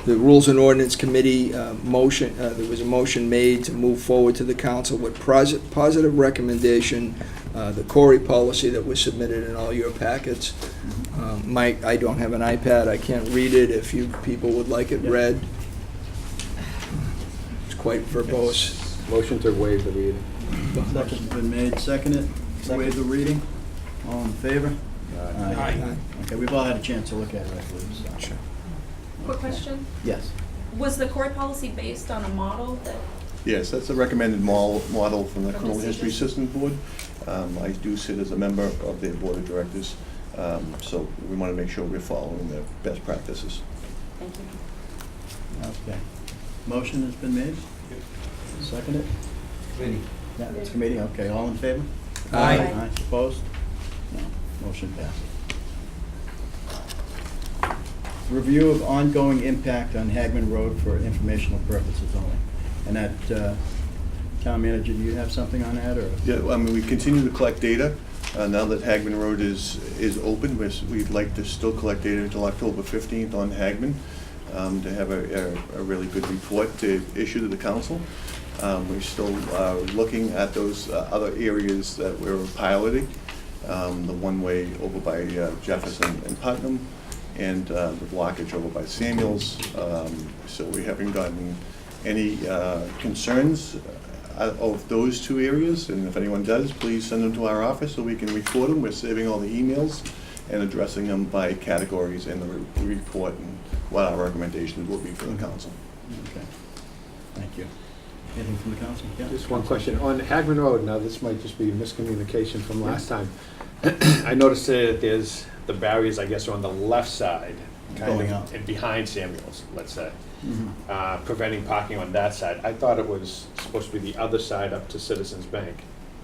The Rules and Ordinance Committee motion, there was a motion made to move forward to the council with positive recommendation, the Corey policy that was submitted in all your packets. Mike, I don't have an iPad, I can't read it, if you people would like it read. It's quite verbose. Motion to waive the reading. Motion's been made, seconded, waive the reading, all in favor? Aye. Okay, we've all had a chance to look at it, I believe, so. Sure. quick question. Yes. Was the Corey policy based on a model that, Yes, that's a recommended model from the From Criminal the History CHS? System Board. I do sit as a member of their board of directors, so we want to make sure we're following their best practices. thank you. Okay. Motion has been made, seconded? Committee. Yeah, it's committee, okay, all in favor? Aye. Aye, opposed? No, motion passed. Review of ongoing impact on Hagman Road for informational purposes only. And that, town manager, do you have something on that, or? Yeah, I mean, we continue to collect data. Now that Hagman Road is open, we'd like to still collect data until October 15th on Hagman, to have a really good report to issue to the council. We're still looking at those other areas that we're piloting, the one-way over by Jefferson and Putnam, and the blockage over by Samuels. So we haven't gotten any concerns of those two areas, and if anyone does, please send them to our office so we can record them. We're saving all the emails and addressing them by categories in the report and what our recommendations will be for the council. Okay, thank you. Anything from the council? Yeah. Just one question. On Hagman Road, now this might just be miscommunication from last time. I noticed that there's the barriers, I guess, are on the left side. kind Going of up. and behind Samuel's, let's say, Mhm. preventing parking on that side. I thought it was supposed to be the other side up to Citizens Bank.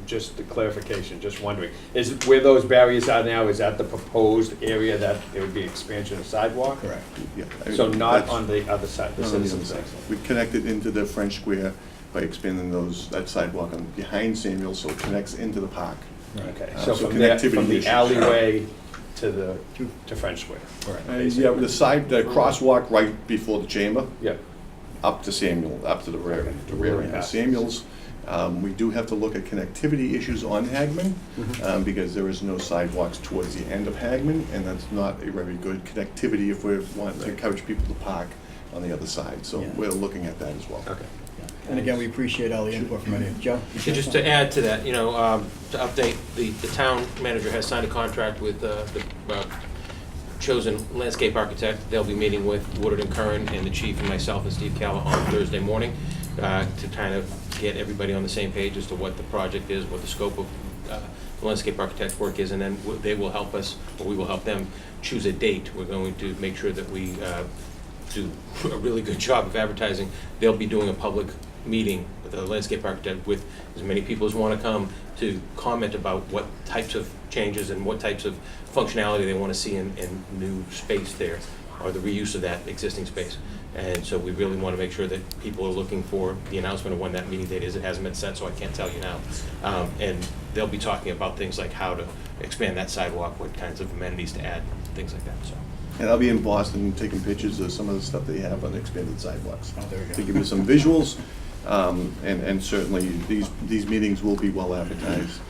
Just a clarification, just wondering. Is where those barriers are now, is that the proposed area that there would be expansion of sidewalk? Correct. Yeah, I So mean, not that's- on the other side, the not on the Citizens other Bank? side. We connected into the French Square by expanding that sidewalk on behind Samuel, so it connects into the park. Okay, So so from there, connectivity from the issues. alleyway to French Square? Correct. And yeah, the crosswalk right before the chamber, Yep. up to Samuel, up to the rear end of Samuel's. We do have to look at connectivity issues on Hagman, because there is no sidewalks towards the end of Hagman, and that's not a very good connectivity if we want to encourage people to park on the other side. So Yeah. we're looking at that as well. Okay. And again, we appreciate all the input from anyone. Joe? So just to add to that, to update, the town manager has signed a contract with the chosen landscape architect. They'll be meeting with Woodard and Curran and the chief and myself and Steve Calla on Thursday morning to kind of get everybody on the same page as to what the project is, what the scope of the landscape architect's work is, and then they will help us, or we will help them choose a date. We're going to make sure that we do a really good job of advertising. They'll be doing a public meeting with the landscape architect with as many people as want to come to comment about what types of changes and what types of functionality they want to see in new space there, or the reuse of that existing space. And so we really want to make sure that people are looking for the announcement of when that meeting date is. It hasn't been set, so I can't tell you now. And they'll be talking about things like how to expand that sidewalk, what kinds of amenities to add, things like that, so. And I'll be in Boston taking pictures of some of the stuff they have on the expanded sidewalks. Oh, there we go. To give you some visuals, and certainly these meetings will be well advertised.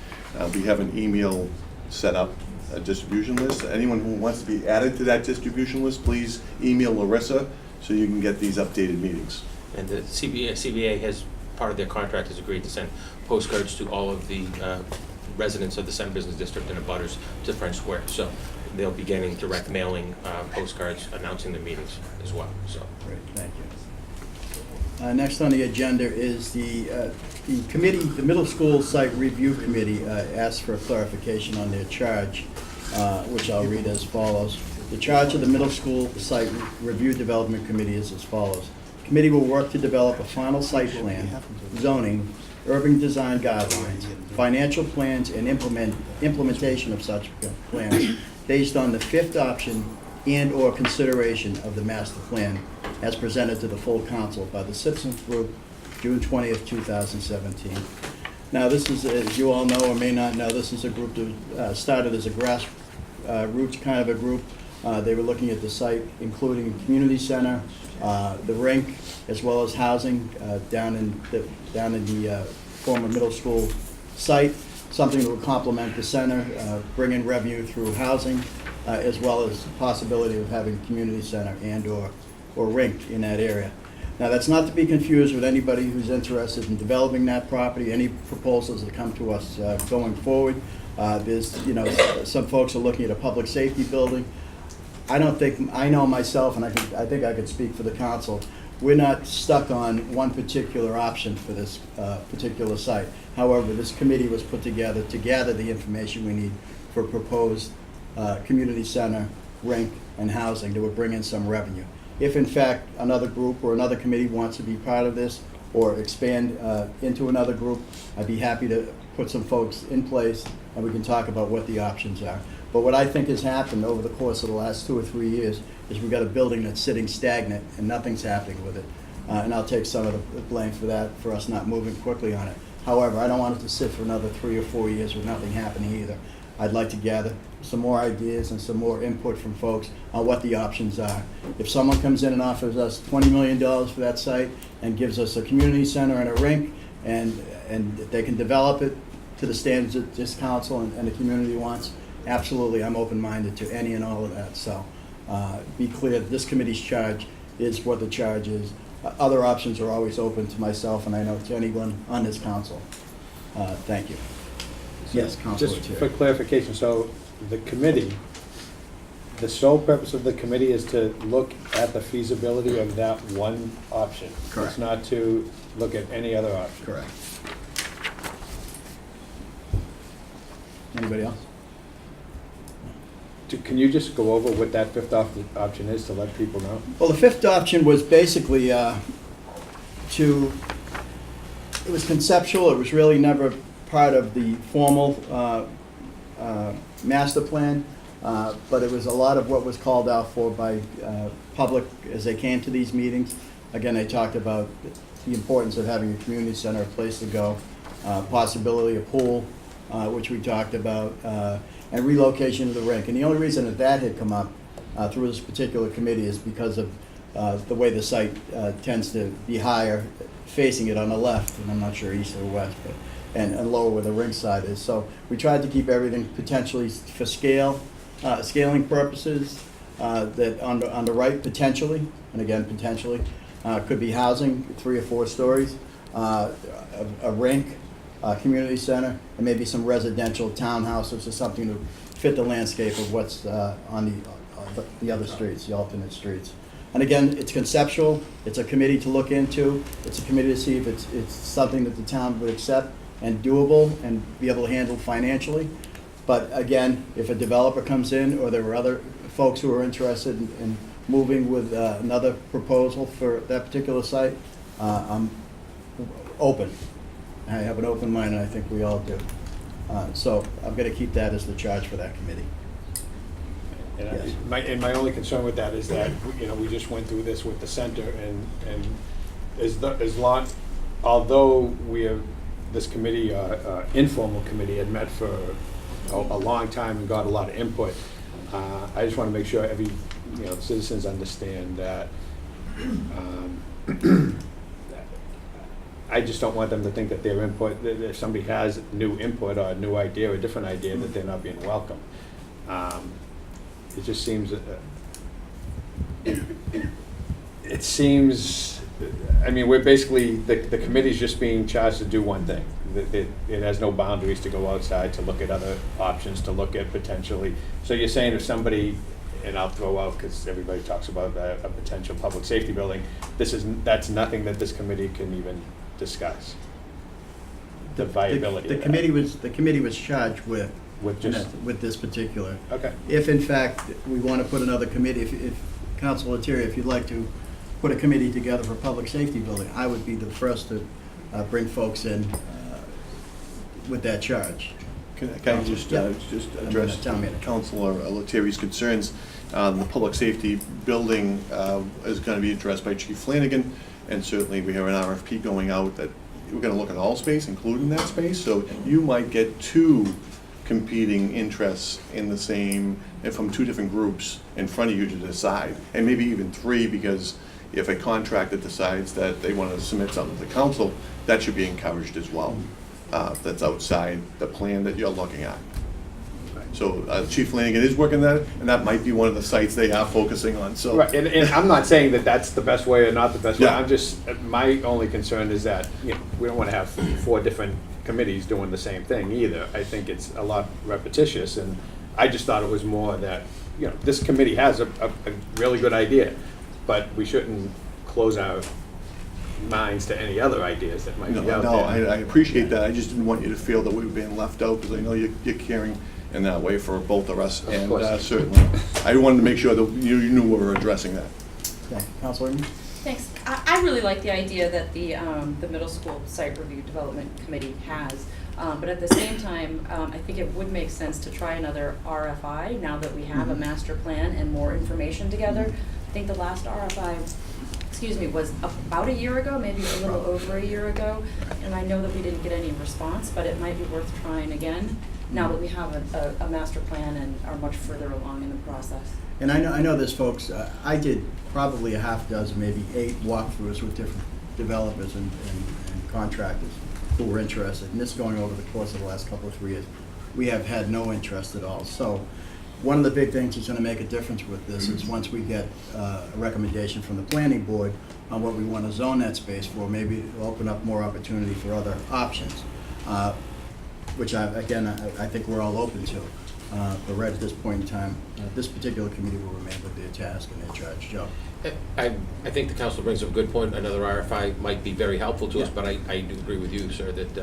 We have an email set up, a distribution list. Anyone who wants to be added to that distribution list, please email Larissa so you can get these updated meetings. And the CBA has, part of their contract, has agreed to send postcards to all of the residents of the Center Business District and abutters to French Square. So they'll be getting direct mailing postcards announcing the meetings as well, so. Great, thank you. Next on the agenda is the committee, the Middle School Site Review Committee asked for a clarification on their charge, which I'll read as follows. The charge of the Middle School Site Review Development Committee is as follows. The committee will work to develop a final site plan, zoning, urban design guidelines, financial plans, and implementation of such plans based on the fifth option and/or consideration of the master plan as presented to the full council by the Citizens Group, June 20th, 2017. Now, this is, as you all know or may not know, this is a group that started as a grassroots kind of a group. They were looking at the site, including community center, the rink, as well as housing down in the former middle school site, something that would complement the center, bring in revenue through housing, as well as the possibility of having community center and/or rink in that area. Now, that's not to be confused with anybody who's interested in developing that property, any proposals that come to us going forward. There's, some folks are looking at a public safety building. I know myself, and I think I could speak for the council, we're not stuck on one particular option for this particular site. However, this committee was put together to gather the information we need for proposed community center, rink, and housing that would bring in some revenue. If in fact another group or another committee wants to be part of this or expand into another group, I'd be happy to put some folks in place and we can talk about what the options are. But what I think has happened over the course of the last 2 or 3 years is we've got a building that's sitting stagnant and nothing's happening with it. And I'll take some of the blame for that, for us not moving quickly on it. However, I don't want it to sit for another 3 or 4 years with nothing happening either. I'd like to gather some more ideas and some more input from folks on what the options are. If someone comes in and offers us $20 million for that site and gives us a community center and a rink, and they can develop it to the standards that this council and the community wants, absolutely, I'm open-minded to any and all of that. So be clear that this committee's charge is what the charge is. Other options are always open to myself, and I know to anyone on this council. Thank you. Yes, Councilor Just Chair. for clarification, so the committee, the sole purpose of the committee is to look at the feasibility of that one option? Correct. It's not to look at any other option? Correct. Anybody else? Can you just go over what that fifth option is to let people know? Well, the fifth option was basically it was conceptual. It was really never part of the formal master plan, but it was a lot of what was called out for by public as they came to these meetings. Again, they talked about the importance of having a community center, a place to go, possibility of pool, which we talked about, and relocation of the rink. And the only reason that had come up through this particular committee is because of the way the site tends to be higher, facing it on the left, and I'm not sure east or west, but and lower where the rink side is. So we tried to keep everything potentially for scaling purposes, that on the right potentially, and again potentially, could be housing, 3 or 4 stories, a rink, community center, and maybe some residential townhouses or something to fit the landscape of what's on the other streets, the alternate streets. And again, it's conceptual. It's a committee to look into. It's a committee to see if it's something that the town would accept and doable and be able to handle financially. But again, if a developer comes in or there were other folks who are interested in moving with another proposal for that particular site, I'm open. I have an open mind, and I think we all do. So I'm going to keep that as the charge for that committee. Yes. My only concern with that is that, we just went through this with the center, and although this committee, informal committee, had met for a long time and got a lot of input, I just want to make sure citizens understand that. I just don't want them to think that their input, that if somebody has new input or a new idea or a different idea, that they're not being welcome. It just seems, it seems, we're basically, the committee's just being charged to do one thing. It has no boundaries to go outside, to look at other options, to look at potentially. So you're saying if somebody, and I'll throw out, because everybody talks about a potential public safety building, that's nothing that this committee can even discuss. The viability. The committee was charged with this particular. Okay. If in fact we want to put another committee, if Council Lettieri, if you'd like to put a committee together for public safety building, I would be the first to bring folks in with that charge. Can I just address Councilor Lettieri's concerns? The public safety building is going to be addressed by Chief Flanagan, and certainly we have an RFP going out that we're going to look at all space, including that space. So you might get two competing interests in the same, and from two different groups in front of you to decide, and maybe even three, because if a contractor decides that they want to submit something to the council, that should be encouraged as well. That's outside the plan that you're looking at. So Chief Flanagan is working that, and that might be one of the sites they are focusing on. So, right, and I'm not saying that that's the best way or not the best way. Yeah. I'm just, my only concern is that we don't want to have 4 different committees doing the same thing either. I think it's a lot repetitious, and I just thought it was more that this committee has a really good idea, but we shouldn't close our minds to any other ideas that might be out there. I appreciate that. I just didn't want you to feel that we were being left out, because I know you're caring in that way for both of us. And certainly, I wanted to make sure that you knew we were addressing that. Okay, Councilor? Thanks. I really like the idea that the middle school site review development committee has. But at the same time, I think it would make sense to try another RFI now that we have a master plan and more information together. I think the last RFI, was about a year ago, maybe a little over a year ago. And I know that we didn't get any response, but it might be worth trying again now that we have a master plan and are much further along in the process. And I know this, folks. I did probably a half dozen, maybe 8 walkthroughs with different developers and contractors who were interested. And this going over the course of the last couple of 3 years, we have had no interest at all. So one of the big things that's going to make a difference with this is once we get a recommendation from the planning board on what we want to zone that space for, maybe it'll open up more opportunity for other options, which I think we're all open to. But right at this point in time, this particular committee will remain with their task and their charge. Joe? I think the council brings up a good point. Another RFI might be very helpful to us, but I do agree with you, sir, that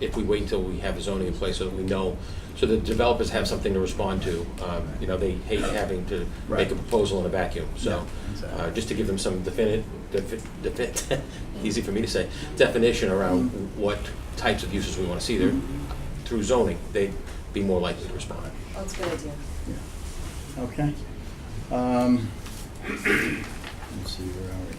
if we wait until we have the zoning in place so that we know, so the developers have something to respond to. They hate having to make a proposal in a vacuum. So just to give them some easy for me to say, definition around what types of uses we want to see there, through zoning, they'd be more likely to respond. That's a good idea. Yeah. Okay. Let's see, where are we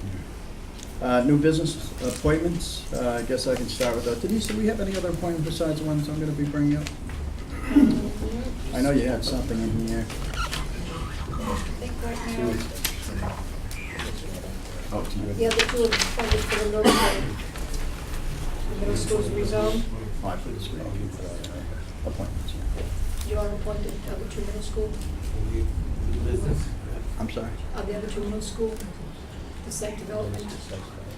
here? New business appointments. I guess I can start with that. Denise, do we have any other appointments besides the ones I'm going to be bringing up? I know you had something in here. Oh, The other 2 are appointed for the middle school. The middle school's rezoned. Oh, I put this appointments. You are appointed to the other 2 middle school. I'm sorry? The other 2 middle school, the site development.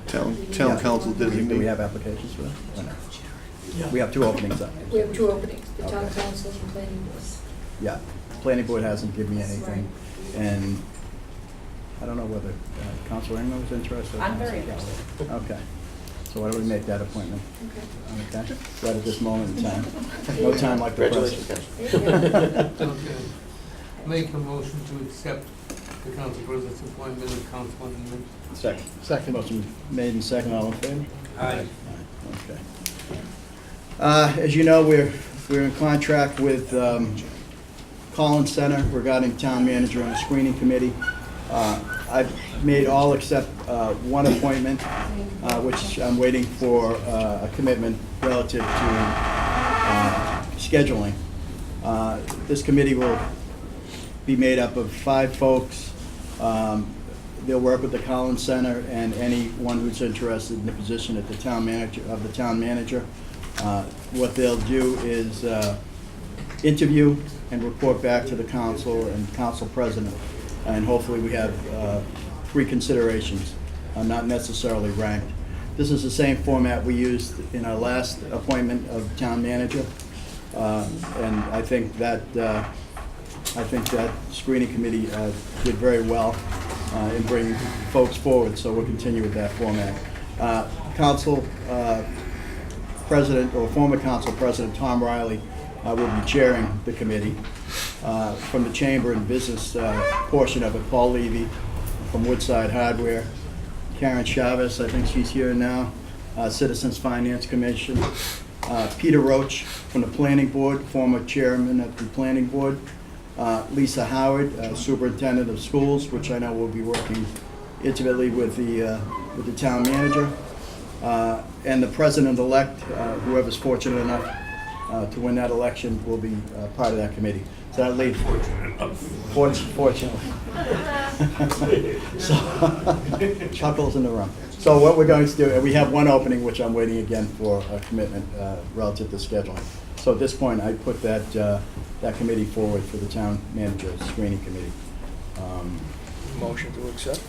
Town council designate. Do we have applications for that? Or no? We have 2 openings up. We have 2 openings, the town council and planning board. Yeah, planning board hasn't given me anything, and I don't know whether Councilor England was interested. I'm very interested. Okay, so why don't we make that appointment? Okay. Okay, right at this moment in time. No time like the present. Okay. Make a motion to accept the council president's appointment of Councilor Neiman. Second. Motion made and second, all in favor? Aye. Okay. As you know, we're in contract with Collins Center regarding town manager and the screening committee. I've made all except one appointment, which I'm waiting for a commitment relative to scheduling. This committee will be made up of 5 folks. They'll work with the Collins Center and anyone who's interested in the position at the town manager. What they'll do is interview and report back to the council and council president. And hopefully we have 3 considerations, not necessarily ranked. This is the same format we used in our last appointment of town manager. And I think that screening committee did very well in bringing folks forward, so we'll continue with that format. Council President, or former Council President Tom Riley will be chairing the committee. From the Chamber and Business portion of it, Paul Levy from Woodside Hardware, Karen Chavez, I think she's here now, Citizens Finance Commission, Peter Roach from the Planning Board, former chairman of the Planning Board, Lisa Howard, Superintendent of Schools, which I know will be working intimately with the town manager, and the president-elect, whoever's fortunate enough to win that election, will be part of that committee. So that leaves, fortunately. So, chuckles in the room. So what we're going to do, we have one opening, which I'm waiting again for a commitment relative to scheduling. So at this point, I put that committee forward for the town manager screening committee. Motion to accept?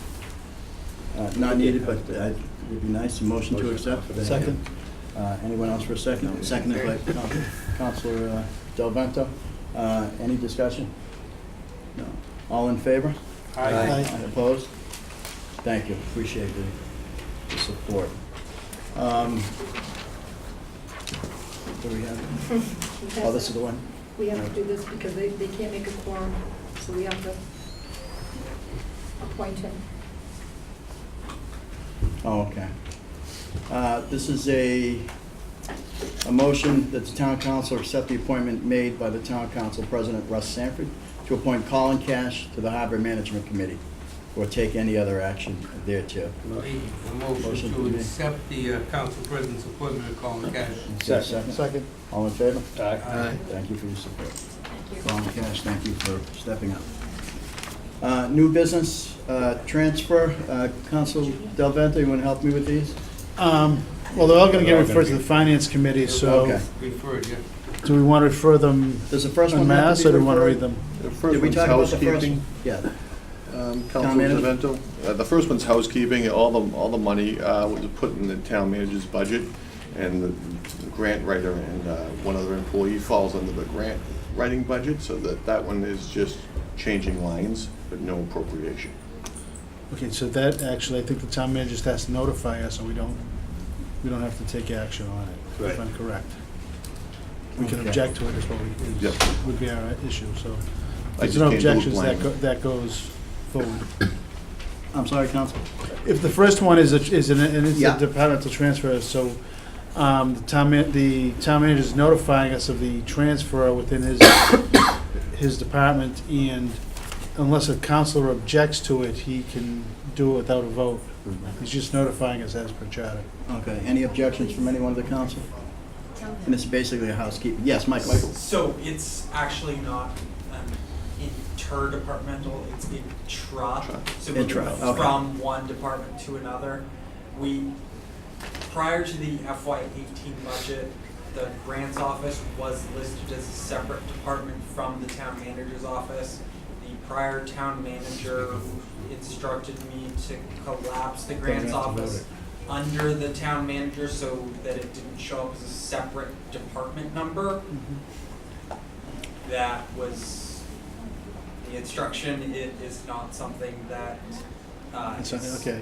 Not needed, but it would be nice. A motion to accept. Second. Anyone else for a second? Seconded by Councilor Del Vento. Any discussion? No. All in favor? Aye. Opposed? Thank you. Appreciate the support. Do we have? Oh, this is the one? We have to do this because they can't make a quorum, so we have to appoint him. Oh, okay. This is a motion that the town council accept the appointment made by the town council president, Russ Sanford, to appoint Colin Cash to the Harbor Management Committee, or take any other action thereto. A motion to accept the council president's appointment of Colin Cash. Second. All in favor? Aye. Thank you for your support. Colin Cash, thank you for stepping up. New business, transfer, Council Del Vento, you want to help me with these? Well, they're all going to get referred to the Finance Committee, so Okay. Referred, yeah. do we want to refer them Does the first en one have masse, to or be do we want to referred? read them? The first Did we one's talk about the first housekeeping. one? Yeah. Councilor manager? Zavento. The first one's housekeeping. All the money was put in the town manager's budget, and the grant writer and one other employee falls under the grant writing budget, so that one is just changing lines, but no appropriation. Okay, so that actually, I think the town manager just has to notify us, so we don't have to take action on it, if Right. I'm correct. We can Okay. object to it, is what Yep. would be our issue, so. I If there's just no can't do it objections, blindly. that goes forward. I'm sorry, Council? If the first one is and it's Yeah. a departmental transfer, so the town manager is notifying us of the transfer within his department, and unless a councilor objects to it, he can do it without a vote. He's just notifying us as per charter. Okay, any objections from anyone of the council? And it's basically a housekeeping. Yes, Michael. So it's actually not interdepartmental, it's intra. So we Intra, move okay. from one department to another. Prior to the FY18 budget, the grants office was listed as a separate department from the town manager's office. The prior town manager instructed me to collapse the grants office under the town manager so that it didn't show up as a separate department number. That was the instruction. It is not something that is Okay.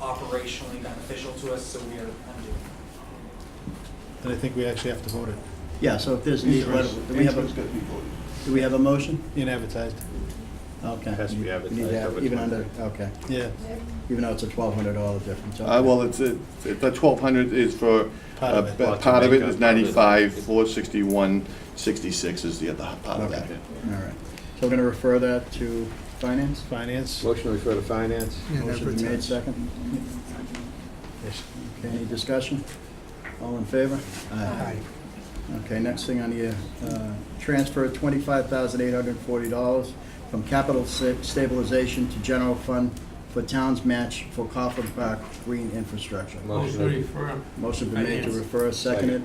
operationally beneficial to us, so we are undoing it. Then I think we actually have to vote it. Yeah, so if there's a need, do we have a motion? In advertised. Okay. Has to be You need advertised that over even 20. under, okay, Yeah, even though it's a $1,200 difference. okay. Well, the 1,200 is for, Part of it. part of it Jamaica, is 95, 461, 66 is the other part of that. Okay, all right. So we're going to refer that to finance? finance. Motion to refer to finance. Motion been made, second. Okay, any discussion? All in favor? Aye. Okay, next thing on the, transfer $25,840 from capital stabilization to general fund for town's match for Coffin Park green infrastructure. Motion to refer. Motion been made to Finance. refer, seconded.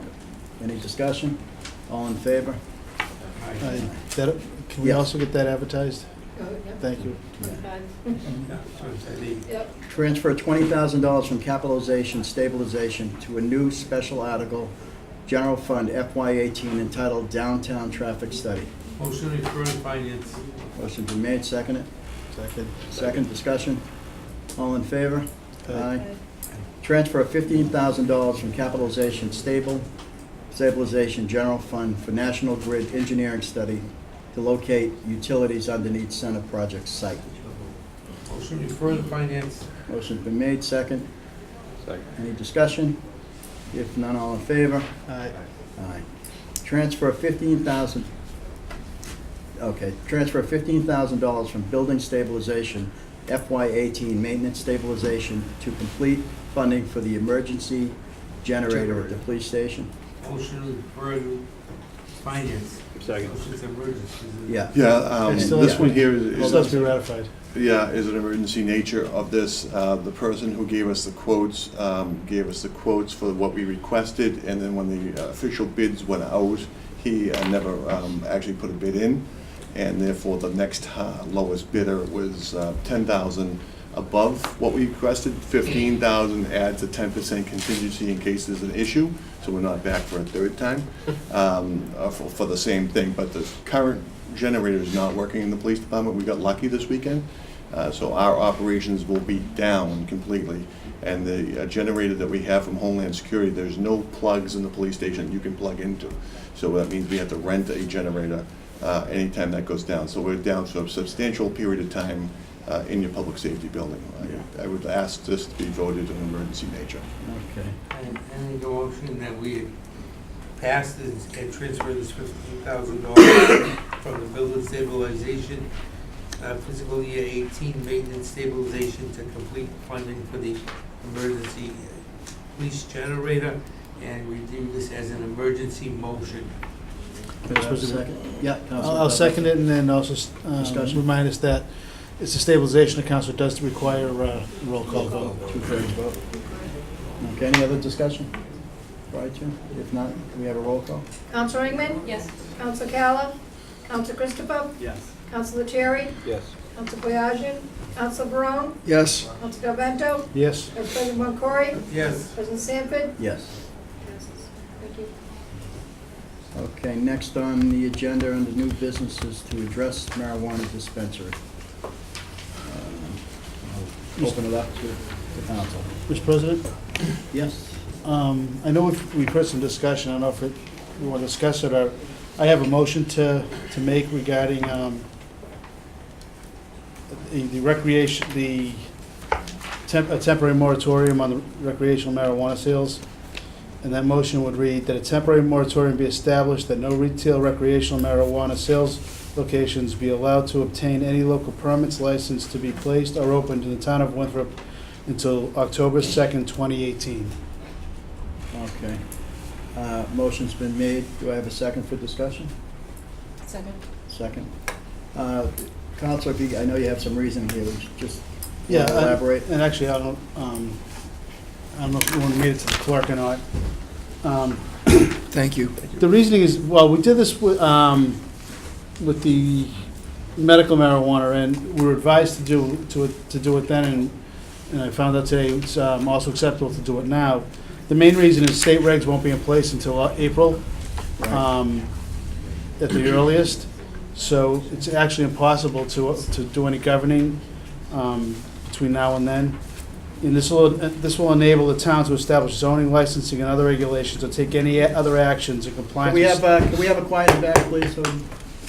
Any discussion? All in favor? Aye. Can we Yes. also get that advertised? Oh, yep. Thank you. Yep. Transfer $20,000 from capitalization stabilization to a new special article, general fund FY18 entitled Downtown Traffic Study. Motion to refer to finance. Motion been made, seconded. Second. Second, discussion. All in favor? Aye. Transfer of $15,000 from capitalization stabilization general fund for National Grid engineering study to locate utilities underneath Center Project site. Motion to refer to finance. Motion's been made, second. Second. Any discussion? If none, all in favor? Aye. Aye. Transfer of $15,000, okay, transfer of $15,000 from building stabilization, FY18 maintenance stabilization to complete funding for the emergency generator at the police station. Motion to refer to finance. Second. Motion's emergency. Yeah. Yeah, It still this has one to- here It is. still has to be ratified. Yeah, is an emergency nature of this. The person who gave us the quotes for what we requested, and then when the official bids went out, he never actually put a bid in, and therefore the next lowest bidder was 10,000 above what we requested. 15,000 adds a 10% contingency in case there's an issue, so we're not back for a third time for the same thing. But the current generator is not working in the police department. We got lucky this weekend, so our operations will be down completely. And the generator that we have from Homeland Security, there's no plugs in the police station you can plug into. So that means we have to rent a generator anytime that goes down. So we're down for a substantial period of time in your public safety building. I would ask this to be voted an emergency nature. Okay. And make a motion that we pass this and transfer this $15,000 from the building stabilization, fiscal year 18 maintenance stabilization to complete funding for the emergency police generator, and we do this as an emergency motion. Could I have a second? Yeah, Councilor. I'll second it, and then also Discussion. remind us that it's a stabilization account, so it does require a roll call vote. Two-thirds vote. Okay, any other discussion? Prior to? If not, can we have a roll call? Counselor Ringman? Yes. Counselor Calla? Counselor Christopher? Yes. Counselor Terry? Yes. Counselor Boyajin? Counselor Barone? Yes. Counselor Galvento? Yes. Vice President Boncory? Yes. President Sanford? Yes. Passes. Thank you. Okay, next on the agenda under new businesses to address marijuana dispensary. I'll open it up to the council. Mr. President? Yes? I know we've heard some discussion, I don't know if we want to discuss it, or, I have a motion to make regarding the recreation, a temporary moratorium on the recreational marijuana sales. And that motion would read that a temporary moratorium be established, that no retail recreational marijuana sales locations be allowed to obtain any local permits, license to be placed or opened in the town of Winthrop until October 2nd, 2018. Okay. Motion's been made. Do I have a second for discussion? Second. Second. Councilor, I know you have some reason here. Would you just Yeah, elaborate? and actually, I don't know if you want to meet it to the clerk or not. Thank you. The reasoning is, well, we did this with the medical marijuana, and we were advised to do it then, and I found out today it's also acceptable to do it now. The main reason is state regs won't be in place until April, at the earliest. So it's actually impossible to do any governing between now and then. And this will enable the town to establish zoning, licensing, and other regulations, to take any other actions in Can compliance. we have a quiet in the back, please? So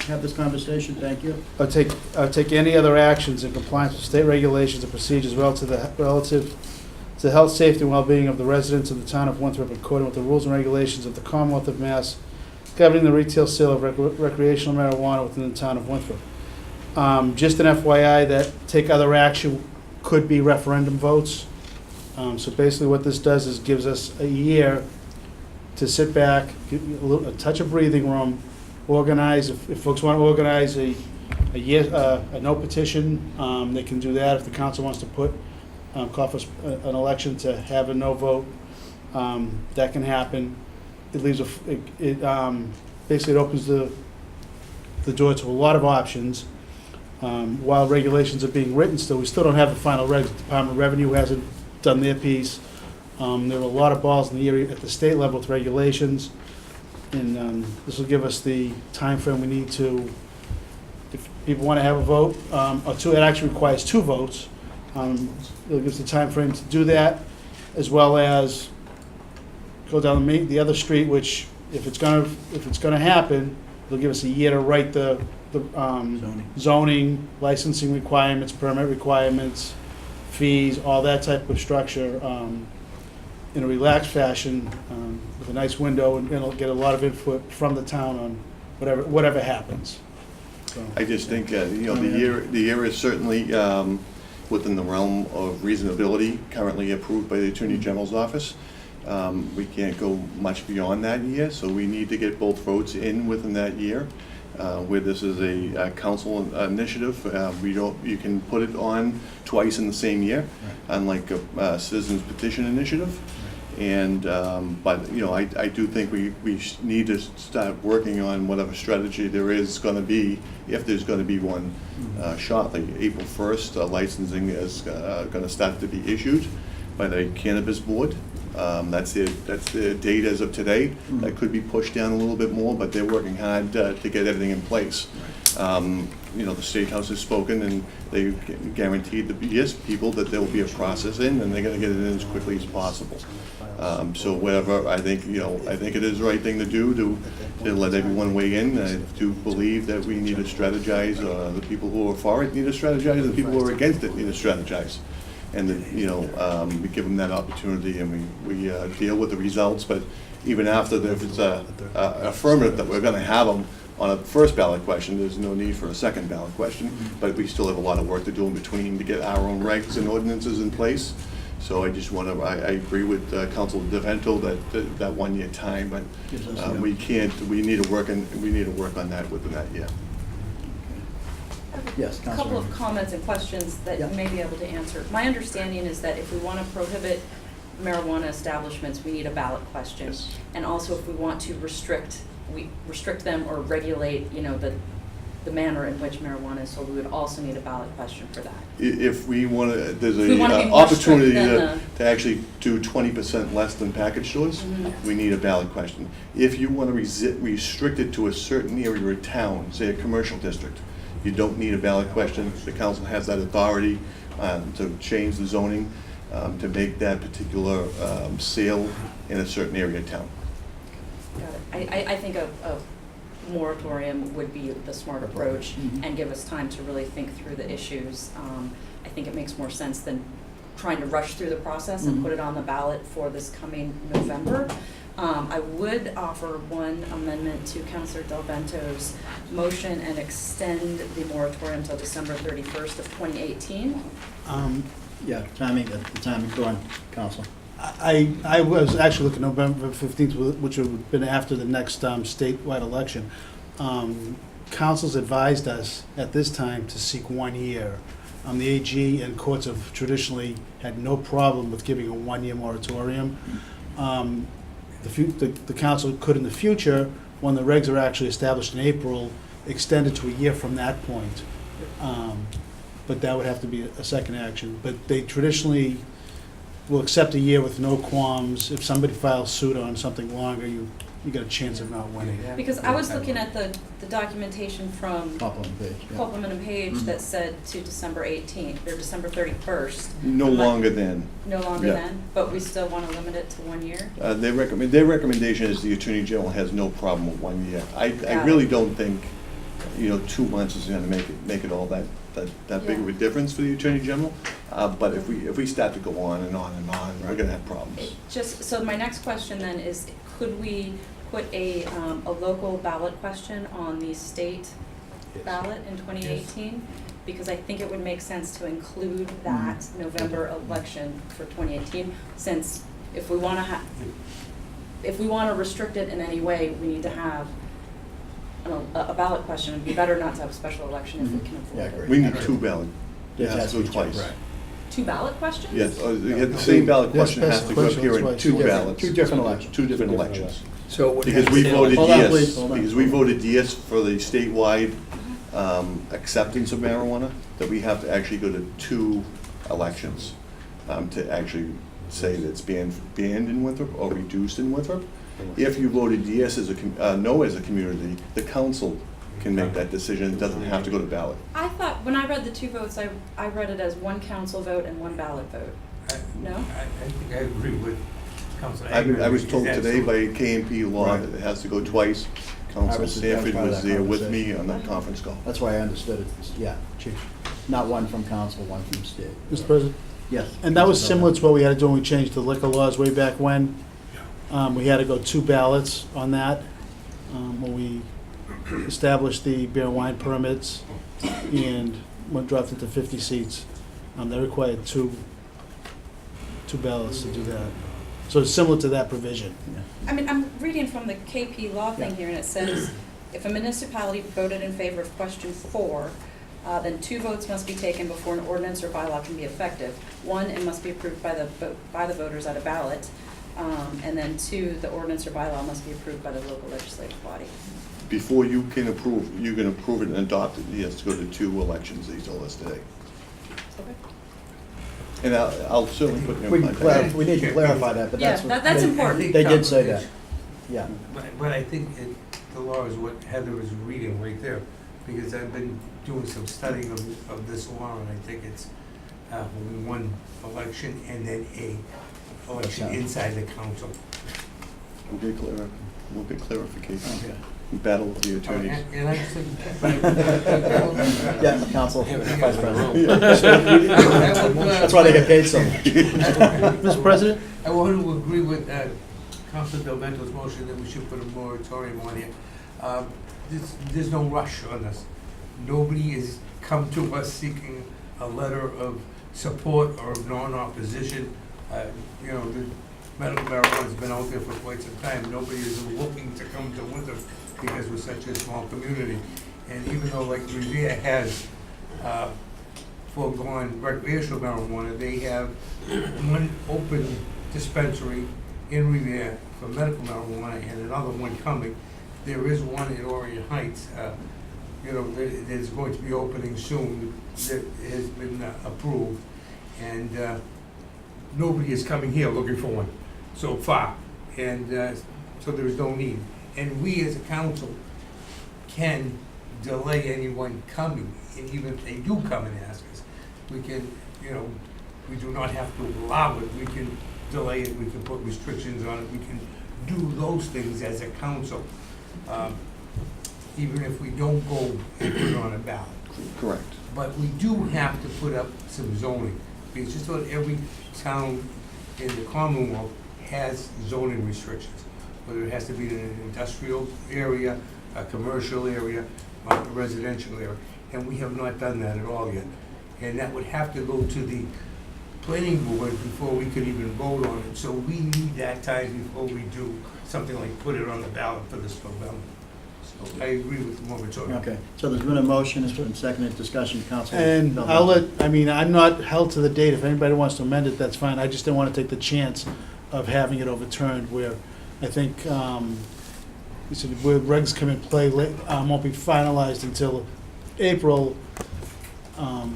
have this conversation, thank you. I'll take any other actions in compliance with state regulations and procedures relative to the health, safety, and well-being of the residents of the town of Winthrop, according with the rules and regulations of the Commonwealth of Mass governing the retail sale of recreational marijuana within the town of Winthrop. Just an FYI that take other action could be referendum votes. So basically what this does is gives us a year to sit back, get a touch of breathing room, organize, if folks want to organize a no petition, they can do that. If the council wants to call for an election to have a no vote, that can happen. It leaves basically it opens the door to a lot of options. While regulations are being written still, we still don't have the final regs. The Department of Revenue hasn't done their piece. There are a lot of balls in the area at the state level with regulations. And this will give us the time frame we need to, if people want to have a vote, or two, it actually requires 2 votes. It'll give us the time frame to do that, as well as go down the other street, which if it's gonna happen, it'll give us a year to write the zoning, licensing requirements, permit requirements, fees, all that type of structure, in a relaxed fashion, with a nice window, and it'll get a lot of input from the town on whatever happens. So, I just think, the year is certainly within the realm of reasonability, currently approved by the Attorney General's office. We can't go much beyond that year, so we need to get both votes in within that year. Where this is a council initiative, you can put it on twice in the same year, unlike a citizens petition initiative. And but I do think we need to start working on whatever strategy there is going to be, if there's going to be one shortly. April 1st, licensing is going to start to be issued by the Cannabis Board. That's the date as of today. That could be pushed down a little bit more, but they're working hard to get everything in place. The State House has spoken, and they guaranteed the people that there will be a process in, and they're going to get it in as quickly as possible. So whatever, I think it is the right thing to do to let everyone weigh in. I do believe that we need to strategize. The people who are for it need to strategize, and the people who are against it need to strategize. And we give them that opportunity, and we deal with the results. But even after, if it's affirmative that we're going to have them on a first ballot question, there's no need for a second ballot question. But we still have a lot of work to do in between to get our own regs and ordinances in place. So I just want to, I agree with Councilor DeVento that 1 year time, but we need to work on that within that year. Yes, A couple of comments and questions that you may be able to answer. My understanding is that if we want to prohibit marijuana establishments, we need a ballot question. Yes. And also if we want to restrict them or regulate, the manner in which marijuana is sold, we would also need a ballot question for that. If we want to, there's If we wanna be an more opportunity strict to actually do 20% less than package stores, we need a ballot question. If you want to restrict it to a certain area or town, say a commercial district, you don't need a ballot question. The council has that authority to change the zoning to make that particular sale in a certain area of town. Got it. I think a moratorium would be the smart approach and give us time to really think through the issues. I think it makes more sense than trying to rush through the process and put it on the ballot for this coming November. I would offer one amendment to Councilor DelVento's motion and extend the moratorium until December 31st of 2018. Yeah, timing, go on, Council. I was actually looking at November 15th, which would have been after the next statewide election. Councils advised us at this time to seek 1 year. The AG and courts have traditionally had no problem with giving a 1 year moratorium. The council could in the future, when the regs are actually established in April, extend it to a year from that point. But that would have to be a second action. But they traditionally will accept a year with no qualms. If somebody files suit on something longer, you got a chance of not winning. Because I was looking at the documentation from Copeland and Page that said to December 18th, or December 31st. No longer than. No longer than, but we still want to limit it to 1 year? Their recommendation is the Attorney General has no problem with 1 year. I really don't think 2 months is gonna make it all that big of a difference for the Attorney General. But if we start to go on and on and on, we're gonna have problems. Just, so my next question then is, could we put a local ballot question on the state ballot in 2018? Because I think it would make sense to include that November election for 2018, since if we want to restrict it in any way, we need to have a ballot question. It'd be better not to have a special election if we can avoid it. We need 2 ballots. It Yes, has to go twice. right. 2 ballot questions? Yes, the same ballot question has to go up here in 2 ballots. 2 different elections. 2 different elections. So what Because happens- we voted Hold on, yes, please, hold on. because we voted yes for the statewide acceptance of marijuana, that we have to actually go to 2 elections to actually say that it's banned in Winthrop or reduced in Winthrop. If you voted yes no as a community, the council can make that decision. It doesn't have to go to ballot. I thought, when I read the 2 votes, I read it as 1 council vote and 1 ballot vote. No? I think I agree with Councilor I Agnew. was told Is that today so? by KMP law Right. that it has to go twice. I Council was Sanford part of was that there with me conversation. on that conference call. That's why I understood it, yeah, Chief. Not 1 from council, 1 from state. Mr. President? Yes. And that was similar to what we had to do when we changed the liquor laws way back when. We had to go 2 ballots on that, when we established the beer and wine permits and went dropped it to 50 seats. They required two ballots to do that. So it's similar to that provision. I mean, I'm reading from the KP law thing Yeah. here, and it says, if a municipality voted in favor of question 4, then 2 votes must be taken before an ordinance or bylaw can be effective. 1, it must be approved by the voters at a ballot, and then 2, the ordinance or bylaw must be approved by the local legislative body. Before you can approve it and adopt it, he has to go to 2 elections, he told us today. Okay. And I'll certainly put him We in can contact. we need to clarify that, but Yeah, that's what. that's they- important. They did say that, yeah. But I think the law is what Heather is reading right there, because I've been doing some studying of this law, and I think it's only 1 election and then a election Okay. inside the council. We'll get clarification. Okay. Battle of the attorneys. And I just think. Yeah, council, vice president. That's That's why they get paid so much. Mr. President? I want to agree with Councilor Del Vento's motion that we should put a moratorium on it. There's no rush on this. Nobody has come to us seeking a letter of support or of non-opposition. The medical marijuana's been out there for quite some time. Nobody is looking to come to Winthrop because we're such a small community. And even though like Revere has foregone recreational marijuana, they have 1 open dispensary in Revere for medical marijuana and another one coming. There is one in Orion Heights, there's going to be opening soon that has been approved. And nobody is coming here looking for one so far. And so there is no need. And we as a council can delay anyone coming, and even if they do come and ask us, we can, we do not have to allow it, we can delay it, we can put restrictions on it, we can do those things as a council, even if we don't go and put it on a ballot. Correct. But we do have to put up some zoning, because just about every town in the Commonwealth has zoning restrictions, whether it has to be in an industrial area, a commercial area, a residential area, and we have not done that at all yet. And that would have to go to the planning board before we could even vote on it, so we need that time before we do something like put it on the ballot for this November. So I agree with the moratorium. Okay, so there's been a motion, it's been seconded, discussion, council. And I'm not held to the date. If anybody wants to amend it, that's fine. I just didn't want to take the chance of having it overturned where I think, he said, where regs come in play, won't be finalized until April.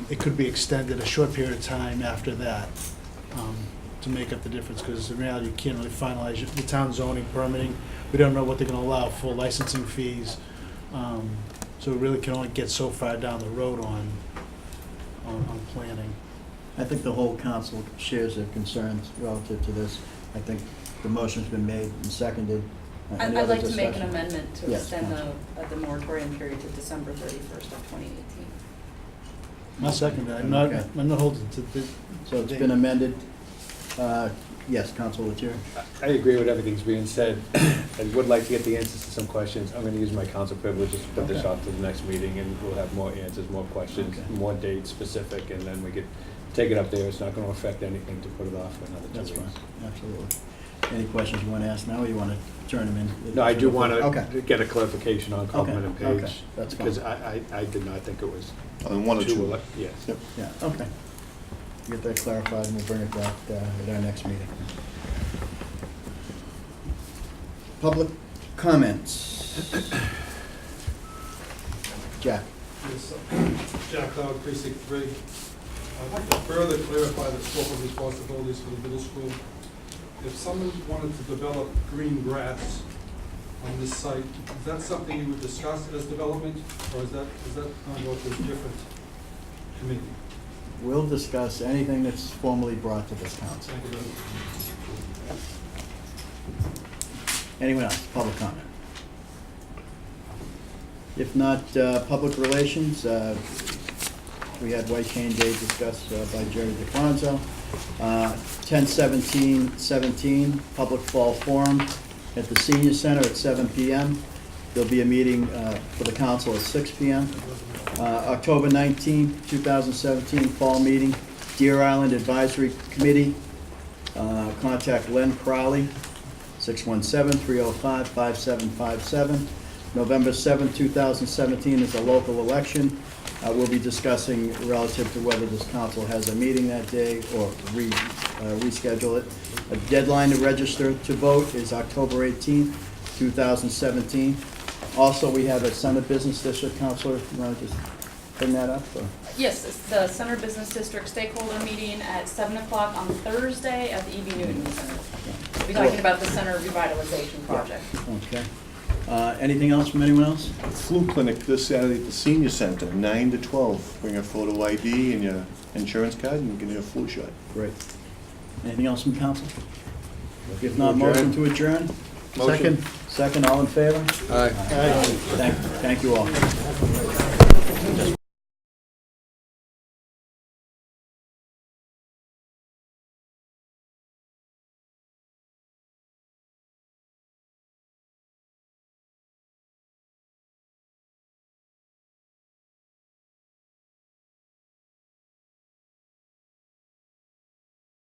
It could be extended a short period of time after that to make up the difference, because in reality, you can't really finalize the town zoning permitting. We don't know what they're going to allow for licensing fees. So we really can only get so far down the road on planning. I think the whole council shares their concerns relative to this. I think the motion's been made and seconded. Any I'd other like to make an discussion? amendment to Yes, extend Counsel. the moratorium period to December 31st of 2018. I'll second that. Okay. I'm not holding to the. So it's been amended. Yes, Counsel Lettieri? I agree with everything's being said. I would like to get the answers to some questions. I'm gonna use my council privileges to put this Okay. off to the next meeting, and we'll have more answers, more questions, Okay. more dates specific, and then we could take it up there. It's not gonna affect anything to put it off for another 2 That's weeks. fine, absolutely. Any questions you want to ask now, or you want to turn them in? No, I do want Okay. to get a clarification on Kaufman and Okay, Page. that's fine. Because I did not think it was On one or two. Yes. Yep. Yeah, okay. Get that clarified, and we'll bring it back at our next meeting. Public comments. Jack? Yes, Jack Cloud, Precinct 3. I'd like to further clarify the scope of responsibilities for the middle school. If someone wanted to develop green grass on this site, is that something you would discuss as development, or is that going to go to a different committee? We'll discuss anything that's formally brought to this council. Thank you very much. Anyone else, public comment? If not, public relations, we had White Cane Day discussed by Jerry DeFranco. 10/17/17, public fall forum at the senior center at 7 p.m. There'll be a meeting for the council at 6 p.m. October 19, 2017, fall meeting, Deer Island Advisory Committee. Contact Len Crowley, 617-305-5757. November 7, 2017 is a local election. We'll be discussing relative to whether this council has a meeting that day or reschedule it. A deadline to register to vote is October 18, 2017. Also, we have a Center Business District, Councilor, you want to just bring that up? Or? Yes, it's the Center Business District stakeholder meeting at 7 o'clock on Thursday at the E.B. Newton Center. We'll be talking about the center revitalization project. Okay. Anything else from anyone else? Flu clinic this Saturday at the senior center, 9 to 12. Bring a photo ID and your insurance card, and you can get a flu shot. Great. Anything else from council? If not, motion to adjourn? Second. Second, all in favor? Aye. Thank you all.